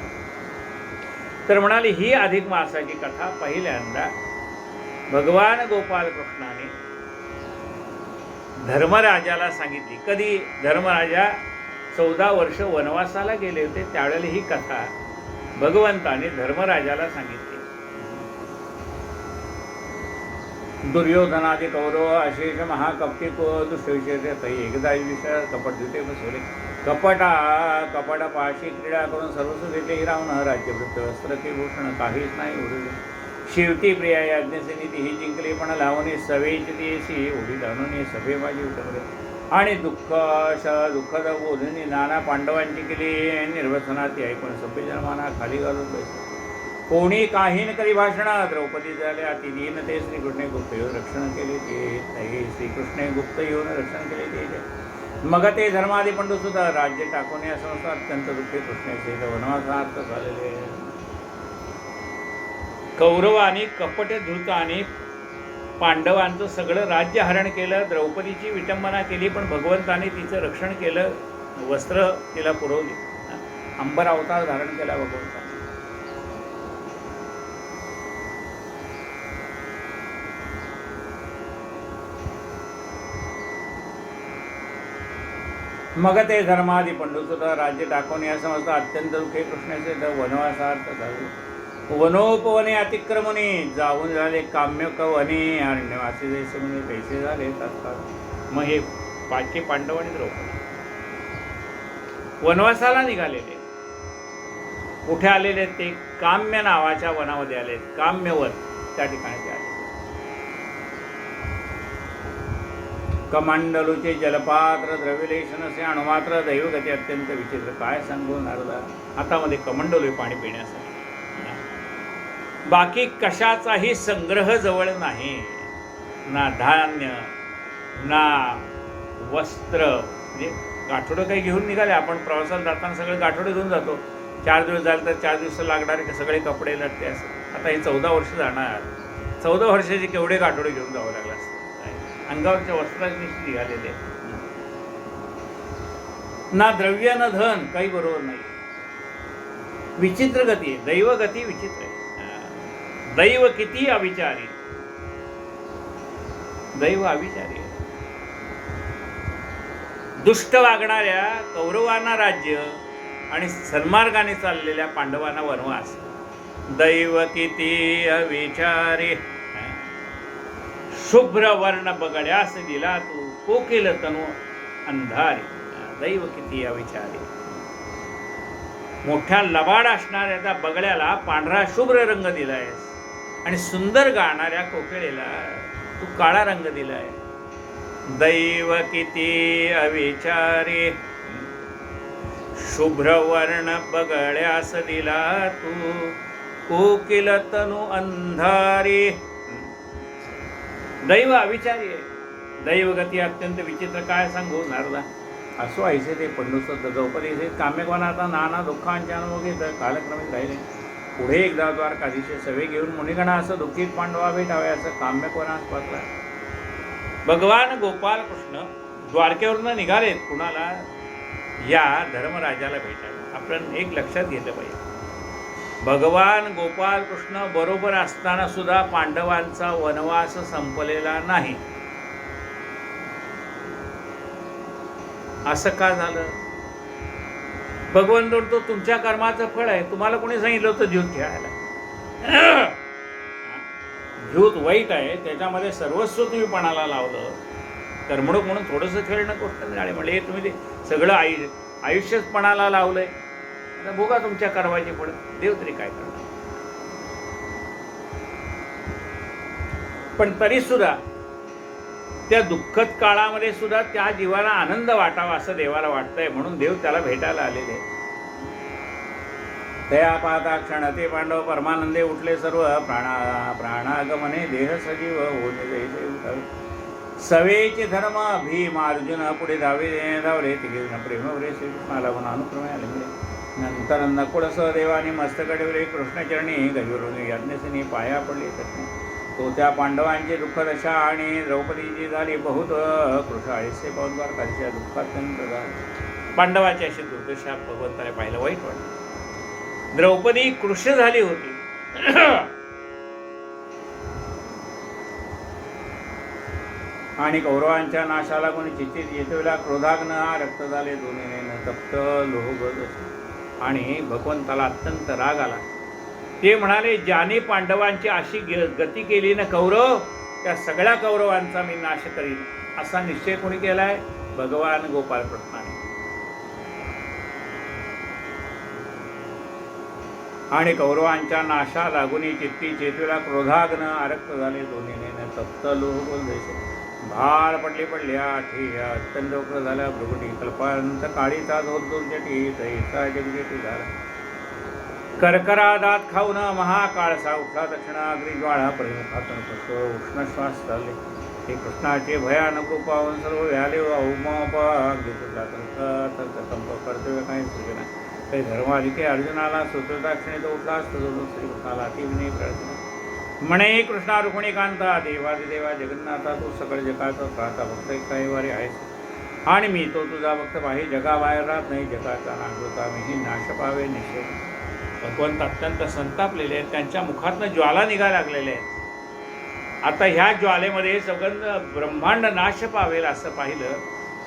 तर म्हणाली ही अधिक मासाची कथा पहिल्यांदा भगवान गोपाल कृष्णाने धर्मराजाला सांगितली. कधी? धर्मराजा 14 वर्ष वनवासाला गेले होते त्यावेळेला ही कथा भगवंताने धर्मराजाला सांगितली. दुर्योधनादि कौरव अशेष महाकपटी दुष्टविशेष एकदा विषय कपट दिते बसवले. कपटापाशी क्रीडा करून सर्वस्व घेतले रावण राज्यवृत्त वस्त्र ते भूषण काहीच नाही उरले. शेवटी प्रिया याज्ञसेनी तीही जिंकले पण लावणे सवेची तेशी उडी जाणून सभे माझी उठवले. आणि दुःखद बोधनी नाना पांडवांची केली निर्वसनात ऐकून सभे जन्माना खाली घालून बसले. कोणी काही न करी भाषण द्रौपदी झाल्या ती दीन ते श्रीकृष्णे गुप्त येऊन रक्षण केले ते श्रीकृष्णे गुप्त येऊन रक्षण केले ते. मग ते धर्मादी पंडू सुद्धा राज्य टाकून या संस्था अत्यंत दुःखी कृष्णेचे वनवासार्थ झालेले. कौरवानी कपट धृताने पांडवांचं सगळं राज्य हरण केलं. द्रौपदीची विटंबना केली पण भगवंताने तिचं रक्षण केलं. वस्त्र तिला पुरवली. अंबर अवतार धारण केला भगवंताने. मग ते धर्मादी पंडू सुद्धा राज्य टाकून या समजता अत्यंत दुःखे कृष्णाचे वनवासार्थ झाले. वनोपवने अतिक्रमणे जाऊन झाले काम्य वने अरण्यवासी जैसे म्हणे पैसे झाले तत्काळ. मग हे 5 पांडव आणि द्रौपदी वनवासाला निघालेले. कुठे आलेले? ते काम्य नावाच्या वनामध्ये आले. काम्यवन त्या ठिकाणी ते आले. कमांडलूचे जलपात्र द्रव्यलेशन असे अणुमात्र दैवगती अत्यंत विचित्र. काय सांगू नारदा. हातामध्ये कमंडलू पाणी पिण्यासाठी. बाकी कशाचाही संग्रह जवळ नाही. ना धान्य ना वस्त्र. म्हणजे गाठोडं काही घेऊन निघाले. आपण प्रवासाला जाताना सगळे गाठोडे घेऊन जातो. 4 दिवस झाले तर 4 दिवस लागणारे सगळे कपडे लटते असं. आता हे 14 वर्ष जाणार. 14 वर्षाचे केवढे गाठोडे घेऊन जावं लागलं असतं. अंगावरच्या वस्त्रांनी निघालेले. ना द्रव्य ना धन काही बरोबर नाही. विचित्र गती आहे. दैवगती विचित्र आहे. दैव किती अविचारी. दैव अविचारी आहे. दुष्ट वागणाऱ्या कौरवांना राज्य आणि सन्मार्गाने चाललेल्या पांडवांना वनवास. दैव किती अविचारी. शुभ्र वर्ण बगड्यास दिला तू कोकिल तनु अंधारी. दैव किती अविचारी. मोठ्या लबाड असणाऱ्या त्या बगड्याला पांढरा शुभ्र रंग दिलायस आणि सुंदर गाणाऱ्या कोकिळेला तू काळा रंग दिलाय. दैव किती अविचारी. शुभ्र वर्ण बगड्यास दिला तू कोकिल तनु अंधारी. दैव अविचारी आहे. दैवगती अत्यंत विचित्र काय सांगू नारदा. असो ऐसे ते पंडुसत द्रौपदी से काम्यकोनाचा नाना दुःखांच्या अनुभव घेत कालक्रमित राहिले. पुढे एकदा द्वारकाधीशे सवे घेऊन मुनिगणा असं दुःखित पांडवा भेटावे असं काम्यकोनास पाठला. भगवान गोपाल कृष्ण द्वारकेवरून निघालेत कुणाला, या धर्मराजाला भेटायला. आपण एक लक्षात घेतलं पाहिजे, भगवान गोपाल कृष्ण बरोबर असताना सुद्धा पांडवांचा वनवास संपलेला नाही. असं का झालं? भगवान तो तुमच्या कर्माचं फळ आहे. तुम्हाला कोणी सांगितलं होतं झूत खेळायला? झूत वाईट आहे, त्याच्यामध्ये सर्वस्व तुम्ही पणाला लावलं. करमणूक म्हणून थोडंसं खेळणं गोष्ट नाही म्हणजे हे तुम्ही ते सगळं आयुष्यच पणाला लावलंय. आता बघा तुमच्या कर्माची फळ. देव तरी काय करणार. पण तरी सुद्धा त्या दुःखद काळामध्ये सुद्धा त्या जीवाला आनंद वाटावा असं देवाला वाटतंय, म्हणून देव त्याला भेटायला आलेले. तया पाहता क्षण ते पांडव परमानंदे उठले सर्व. प्राणागमने देह सजीव होणे जैसे उठावे. सवेचे धर्म भीम अर्जुन पुढे धावले. तिघे प्रेमवरे श्रीकृष्णाला म्हणून अनुक्रमे आले. नंतर नकुळ सहदेवानी मस्तक ठेवले. कृष्णचरणी गजवरून यज्ञसेनी पाया पडले. तो त्या पांडवांची दुःखदशा आणि द्रौपदीची झाली बहुत कृशाळीसे पाहून द्वारकाधीशा दुःखात्यंत झाले. पांडवाची अशी दुर्दशा भगवंताने पाहिलं, वाईट वाटलं. द्रौपदी कृश झाली होती. आणि कौरवांच्या नाशाला कोणी चित्तित येतोला क्रोधाग्न रक्त झाले दोन्ही तप्त लोहगज. आणि भगवंताला अत्यंत राग आला. ते म्हणाले, ज्याने पांडवांची अशी गती केली ना कौरव, त्या सगळ्या कौरवांचा मी नाश करीन. असा निश्चय कोणी केलाय? भगवान गोपाल कृष्णाने. आणि कौरवांच्या नाशा लागुनी चित्ती चेतुला क्रोधाग्न आरक्त झाले दोन्हीने तप्त लोहगज. भार पडले अत्यंत उग्र झाला. भृगुटी कल्पांत काळीचा दुर्जटी तैसा जगजेटी झाला. करकरा दात खाऊन महाकाळसा उठला. दक्षिणाग्री ज्वाळा परिमुखातून उष्ण श्वास चालले. हे कृष्णाचे भयानक रूप पाहून सर्व व्याले. कंप कर्तव्य काही सूचना काही धर्माधिके अर्जुनाला सूत्रदाक्षिणे तो उठला असतो. श्रीकृष्णाला अतिविनय प्रार्थना म्हणे, कृष्णा रुक्मिणीकांता देवादिदेवा जगन्नाथा तू सकळ जगाचा प्राता भक्त कैवारी आहेस. आणि मी तो तुझा भक्त पाहि जगाबाहेर राहत नाही. जगाचा नाश होता मीही नाश पावे निश्चय. भगवंत अत्यंत संतापलेले आहेत. त्यांच्या मुखातनं ज्वाला निघा लागलेले आहेत. आता ह्या ज्वालेमध्ये सगळं ब्रह्मांड नाश पावेल असं पाहिलं.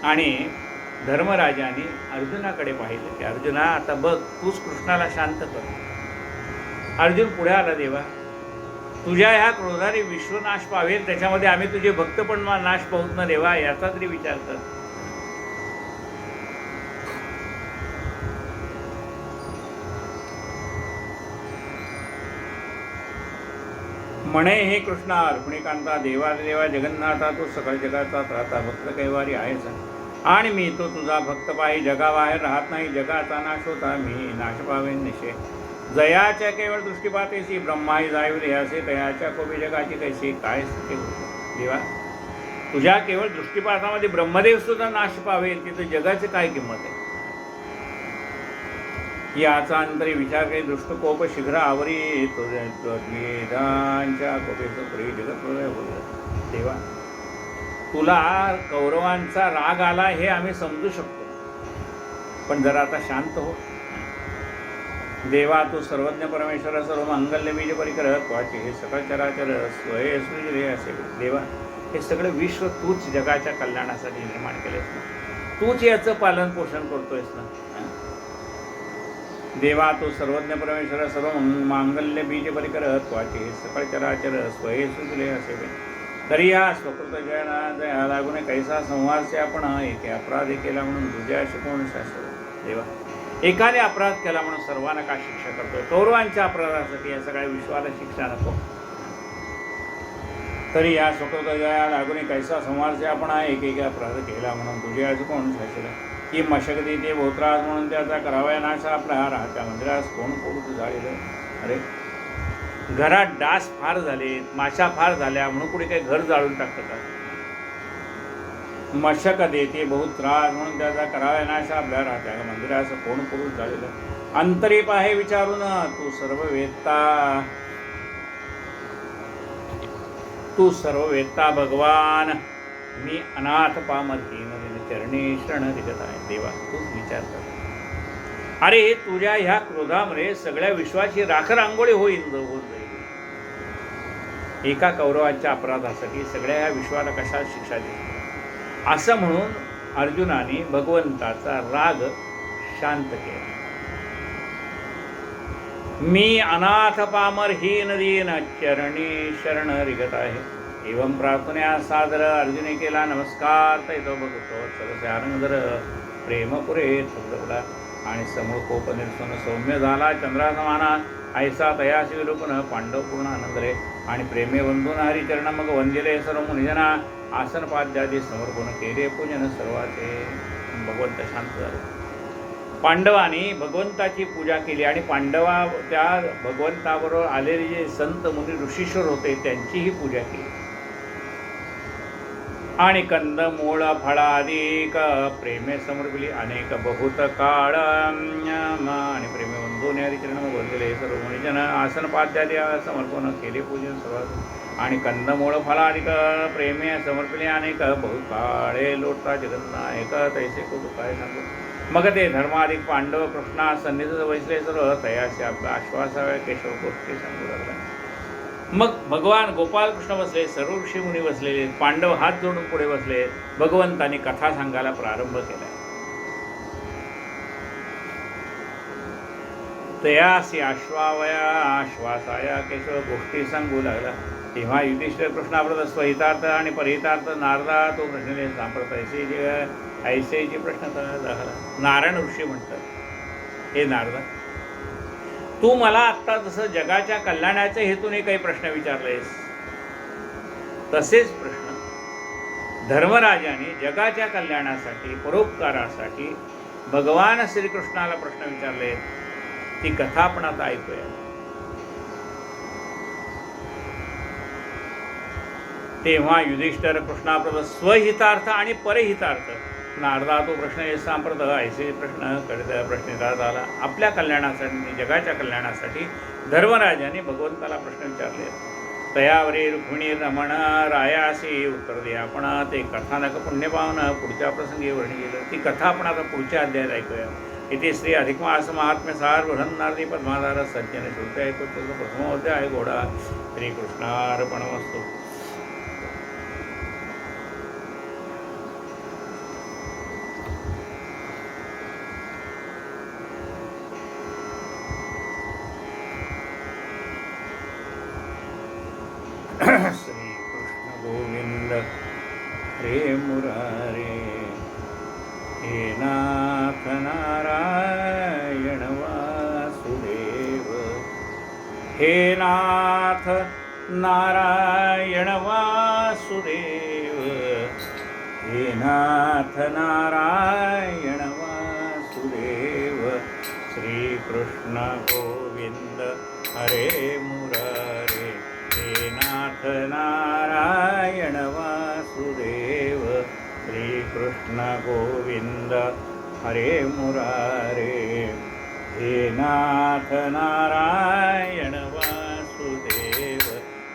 आणि धर्मराजाने अर्जुनाकडे पाहिलं की अर्जुना आता बघ, तूच कृष्णाला शांत कर. अर्जुन पुढे आला, देवा तुझ्या ह्या क्रोधाने विश्वनाश पावेल, त्याच्यामध्ये आम्ही तुझे भक्त पण नाश पाहूत ना देवा, याचा तरी विचार कर. म्हणे, हे कृष्णा रुक्मिणीकांता देवादिदेवा जगन्नाथा तू सकळ जगाचा त्राता भक्त कैवारी आहेस. आणि मी तो तुझा भक्त पाहि जगाबाहेर राहत नाही. जगाचा नाश होता मी नाश पावेन निश्चय. जयाच्या केवळ दृष्टीपातेसी ब्रह्माही जायविले असे तयाच्या कोबी जगाची कैसी काय स्थिती होती. देवा तुझ्या केवळ दृष्टीपातामध्ये ब्रह्मदेव सुद्धा नाश पावेल, तिथं जगाची काय किंमत आहे. याचा अंतरी विचार काही दृष्टकोप शीघ्र आवरी वेदांच्या कोपेचं प्रिय जगत होत. देवा तुला कौरवांचा राग आला हे आम्ही समजू शकतो, पण जरा आता शांत हो. देवा तू सर्वज्ञ परमेश्वर सर्व मंगल्य बीज परिकर त्वाचे हे सकळ चराचर स्वय रे असे. देवा हे सगळं विश्व तूच जगाच्या कल्याणासाठी निर्माण केलेस ना, तूच याचं पालन पोषण करतोयस ना. देवा तू सर्वज्ञ परमेश्वर सर्व मांगल्य बीज परिकर त्वाचे हे सकळ चराचर स्वय सुजले असे. तरी या स्वकृत जया लागून कैसा संवारचे आपण एके अपराधी केला म्हणून तुझ्या शिकवून शास्त्र. देवा एकाने अपराध केला म्हणून सर्वांना का शिक्षा करतोय? कौरवांच्या अपराधासाठी या सगळ्या विश्वाला शिक्षा नको. तरी या स्वकृत जया लागून कैसा संवारचे आपण एक अपराध केला म्हणून तुझ्या कोण शास्त्र. की मशगती ते भोत्रास म्हणून त्याचा करावया नाश आपला राहत्या मंदिरास कोण पोट जाळीलं. अरे घरात डास फार झाले, माशा फार झाल्या म्हणून कुणी काही घर जाळून टाकतं का? मशक देते बहुत त्रास म्हणून त्याचा कराव्या नाशा आपल्या राहत्या मंदिराचं कोण पुरुष झालेलं अंतरीप आहे विचारून तू सर्व वेत्ता भगवान मी अनाथ पामरहीन चरणी शरण रिगत आहे. देवा तूच विचार कर. अरे तुझ्या ह्या क्रोधामुळे सगळ्या विश्वाची राख रांगोळी होऊन जाईल. एका कौरवाच्या अपराधासाठी सगळ्या ह्या विश्वाला कशा शिक्षा दिली असं म्हणून अर्जुनाने भगवंताचा राग शांत केला. मी अनाथ पामर हीन दीन चरणी शरण रिगत आहे. एवं प्रार्थना सादर अर्जुने केला नमस्कार. तैतो बघतो सरसे आनंदर प्रेमपुरे थबडला आणि समूळ कोप निर्सुन सौम्य झाला चंद्रासमाना. ऐसा तयासी विरूपण पांडव पूर्ण आनंदरे आणि प्रेमे वंदून हरिचरण मग वंदिले सर्व मुनिजना. आसन पाद्यादी समर्पण केले पूजन सर्वाचे. भगवंत शांत झाले. पांडवांनी भगवंताची पूजा केली आणि त्या भगवंताबरोबर आलेले जे संत मुनी ऋषीश्वर होते त्यांचीही पूजा केली. आणि कंदमूळ फळाधिक प्रेमे समर्पिली अनेक बहुत काळ आणि प्रेमे वंदून हरिचरण वंदिले सर्व मुनिजन. आसन पाद्यादी समर्पण केले पूजन सर्वात आणि कंदमूळ फलाधिक प्रेमे समर्पिले अनेक बहुत काळे लोटता जगन्नायक तैसे कुतुक काय सांगू. मग ते धर्माधिक पांडव कृष्णा सन्निध वैसले सर्व तयाशी आपला आश्वासाव्या केशव गोष्टी सांगू लागला. मग भगवान गोपाल कृष्ण बसले, सर्व ऋषी मुनी बसलेले, पांडव हात जोडून पुढे बसले. भगवंतांनी कथा सांगायला प्रारंभ केला. तयासी आश्वासाया केशव गोष्टी सांगू लागला. तेव्हा युधिष्ठिर कृष्णाप्रत स्वहितार्थ आणि परहितार्थ नारदा तो प्रश्न सांप्रत ऐसेची प्रश्न झाला. नारायण ऋषी म्हणतात, हे नारदा तू मला आत्ता जसं जगाच्या कल्याणाच्या हेतूने काही प्रश्न विचारलेस तसेच प्रश्न धर्मराजाने जगाच्या कल्याणासाठी परोपकारासाठी भगवान श्रीकृष्णाला प्रश्न विचारले. ती कथा आपण आता ऐकूया. तेव्हा युधिष्ठिर कृष्णाप्रत स्वहितार्थ आणि परहितार्थ नारदा तो प्रश्न सांप्रत ऐसे प्रश्न प्रश्न झाला. आपल्या कल्याणासाठी जगाच्या कल्याणासाठी धर्मराजाने भगवंताला प्रश्न विचारले. तयावरी रुक्मिणी रमण रायासी उत्तर दे. आपण ते कथानक पुण्यपावन पुढच्या प्रसंगी वर्णी केलं. ती कथा आपण आता पुढच्या अध्यायात ऐकूया. इथे श्री अधिक मास महात्म्य सार बृहन्नारदी पद्माधार सज्जन श्रुत्या ऐकतो. प्रथम अध्याय घोडा. श्रीकृष्णार्पणमस्तु. श्री कृष्ण गोविंद हरे मुरारे. हे नाथ नारायण वासुदेव. हे नाथ नारायण वासुदेव. हे नाथ नारायण वासुदेव. श्री कृष्ण गोविंद हरे मुरारे. हे नाथ नारायण वासुदेव. श्री कृष्ण गोविंद हरे मुरारे. हे नाथ नारायण वासुदेव.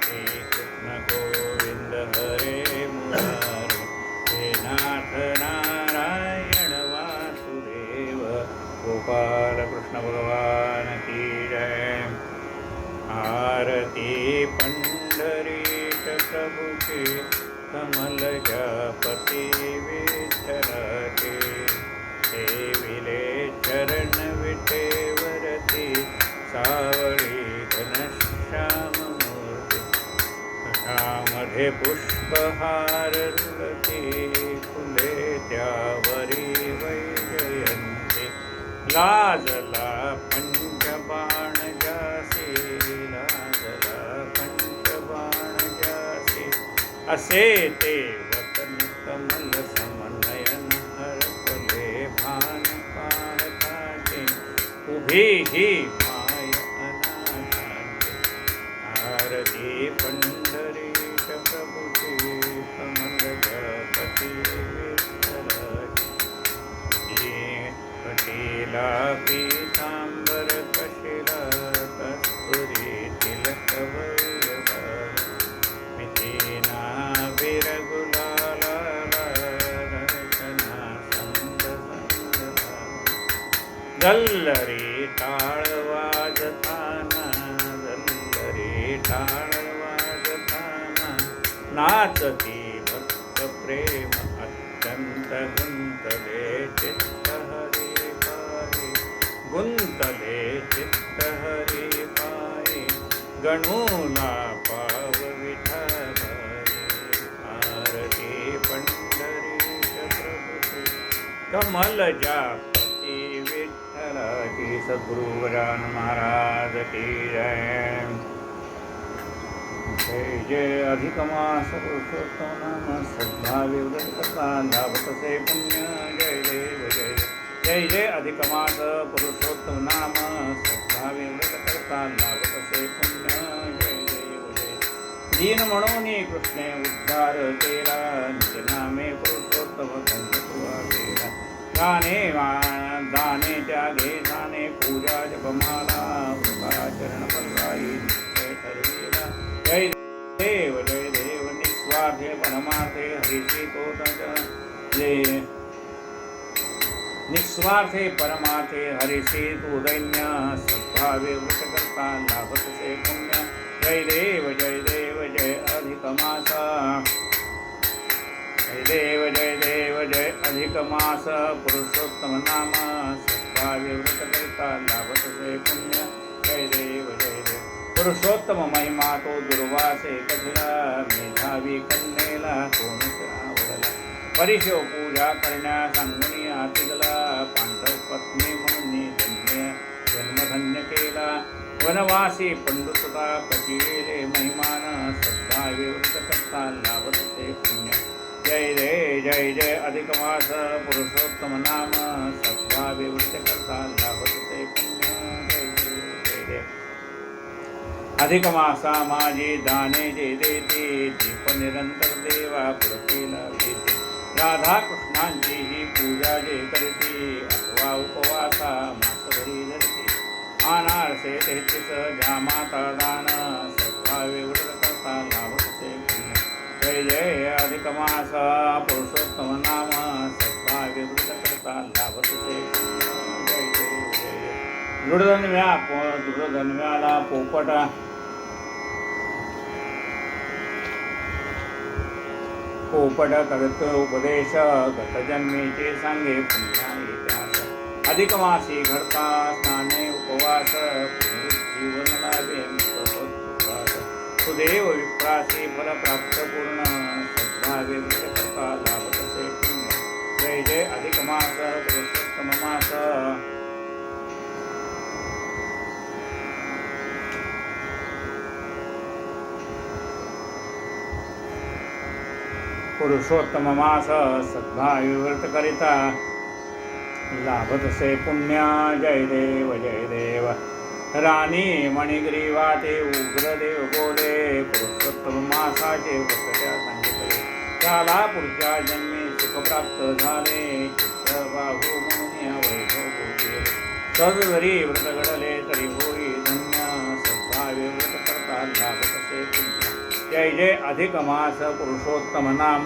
श्री कृष्ण गोविंद हरे मुरारे. हे नाथ नारायण वासुदेव. गोपाल कृष्ण भगवान की जय. आरती पंढरीश प्रभुचे कमल जपती विठ्ठलाचे. सेविले चरण विटेवरती सावळी घनश्याम मूर्ती. कशामध्ये पुष्पहार रुळती फुले त्यावरी वैजयंती. लाजला पंचबाण जासी. लाजला पंचबाण जासी. असे ते वतन कमल समनयन हरपले भान पाहताचे. उभी ही माय अनाथांचे. जल्ल रे टाळ वाजताना, जल्ल रे टाळ वाजताना, नाचती भक्त प्रेम अत्यंत गुंतले चित्त हरी पायी, गुंतले चित्त हरी पायी, गणूला पाव विठ्ठलाई, आरती पंढरीश प्रभुचे, कमल जापती विठ्ठलाची, सद्गुरु गजानन महाराज की जय. जय जय अधिक मास पुरुषोत्तम नाम, सद्भावी व्रत करता लाभतसे पुण्य, जय देव जय देव. जय जय अधिक मास पुरुषोत्तम नाम, सद्भावी व्रत करता लाभतसे पुण्य, जय देव जय. दीन म्हणून कृष्णे उद्धार केला, नित्य नामे पुरुषोत्तम कंठ तुवा केला. गाणे दाने त्यागे जाणे, पूजा जपमाला चरण पल्लाई ठरविला. जय देव जय देव. निस्वार्थे परमार्थे हरिची जय, निस्वार्थे परमार्थे हरिची तू दैन्य, सद्भावे वृत करता लाभतसे पुण्य, जय देव जय देव. जय अधिक मास, जय देव जय देव. जय अधिक मास पुरुषोत्तम नाम, सद्भावे व्रत करता लाभतसे पुण्य, जय देव जय देव. पुरुषोत्तम महिमा तो दुर्वासे कथिला, मेधावी कन्येला कोण आवडला. परिशो पूजा करण्या सांगुनी आतिगला, पांडव पत्नी म्हणून धन्य जन्मधन्य केला. वनवासी पंडुसुता कटिले महिमान, सद्भावे व्रत करता लाभतसे पुण्य, जय जय जय जय. अधिक मास पुरुषोत्तम नाम, सद्भावे व्रत करता लाभतसे पुण्य, जय जय जय. अधिक मासा माझी दाने जे देते, दीप निरंतर देवा पुरतीला येते. राधा कृष्णांची ही पूजा जे करते, अथवा उपवासा मासभरी धरते. अनारसे 33 ज्या माता दान, सद्भावे व्रत करता लाभतसे पुण्य, जय जय. अधिक मास पुरुषोत्तम नाम, सद्भावे व्रत करता लाभतसे पुण्य, जय जय जय. दृढधन्व्याला पोपट, पोपट करत उपदेश, गतजन्मीचे सांगे पुण्या इतिहास. अधिक मासी घडता स्नाने उपवास, पुनरुज्जीवन लाभे मुक्तोद्वास. सुदेव विप्रासी फल प्राप्त पूर्ण, सद्भावे व्रत करता लाभतसे पुण्य, जय जय. अधिक मास पुरुषोत्तम मास, पुरुषोत्तम मास, सद्भावे व्रत करिता लाभतसे पुण्य, जय देव जय देव. राणी मणिग्रीवा ते उग्रदेव बोले, पुरुषोत्तम मासाचे व्रत त्या सांगितले. त्याला पुढच्या जन्मी सुख प्राप्त झाले, चित्रबाहू म्हणून वैभव भोगले. सद जरी व्रत घडले तरी होई धन्य, सद्भावे व्रत करता लाभतसे पुण्य, जय जय. अधिक मास पुरुषोत्तम नाम,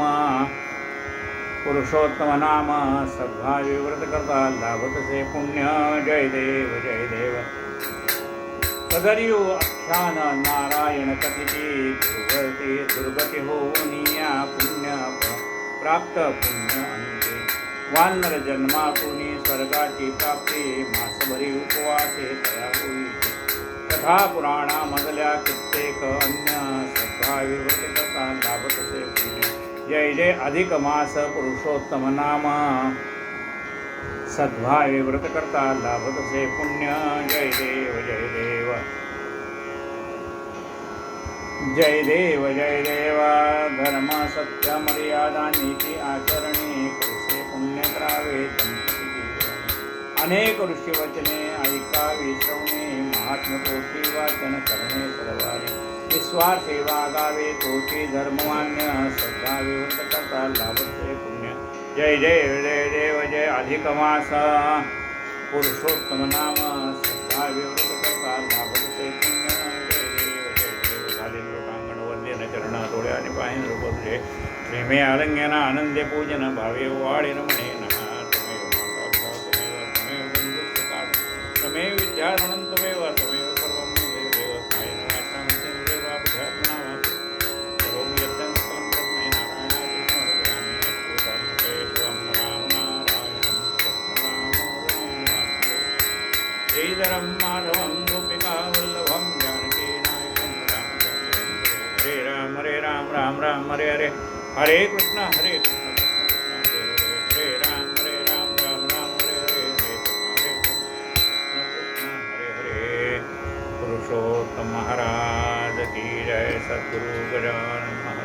पुरुषोत्तम नाम, सद्भावे व्रत करता लाभतसे पुण्य, जय देव जय देव. पदरियो आख्यान नारायण कथिती, दुर्गती होऊनिया पुण्य प्राप्त पुण्य अंते. वानर जन्मातून स्वर्गाची प्राप्ती, मासभरी उपवासे तया होई. कथा पुराणा मधल्या कित्येक अन्य, सद्भावे व्रत करता लाभतसे पुण्य, जय जय. अधिक मास पुरुषोत्तम नाम, सद्भावे व्रत करता लाभतसे पुण्य, जय देव जय देव. जय देव जय देव. धर्म सत्य मर्यादा नीती आचरणे, कसे पुण्य करावे दंपती जीवने. अनेक ऋषी वचने ऐकावी श्रवणे, महात्म्य पोटी वाचन करणे सर्वाने. निस्वार्थ सेवा गावे तोची धर्ममान्य, सद्भावे व्रत करता लाभतसे पुण्य, जय जय जय देव. जय अधिक मास पुरुषोत्तम नाम, सद्भावे व्रत करता लाभतसे पुण्य, जय देव जय देव. झाले लोकांगण वंदेन चरण डोळे आणि पाहिन रूपले, प्रेमे आलिंगन आनंदे पूजन, भावे वाढीन म्हणे नमः. त्वमेव माता पिता त्वमेव बंधुः सखा त्वमेव विद्याधनं त्वमेव त्वमेव सर्वं देव कायेन वाचा मनसेन्द्रियैर्वा बुद्ध्यात्मना वा करोमि यद्यं सकलं परस्मै नारायणाय समर्पयामि अस्तु धर्मकेशवं रामनारायणं कृष्णरामोदरं वासुदेवं श्रीधरं माधवं गोपिकावल्लभं जानकीनायकं रामचन्द्रं हरे राम राम राम हरे हरे हरे कृष्ण कृष्ण कृष्ण हरे हरे राम राम हरे हरे हरे कृष्ण हरे हरे। पुरुषोत्तम महाराज की जय। सद्गुरु गजानन महाराज।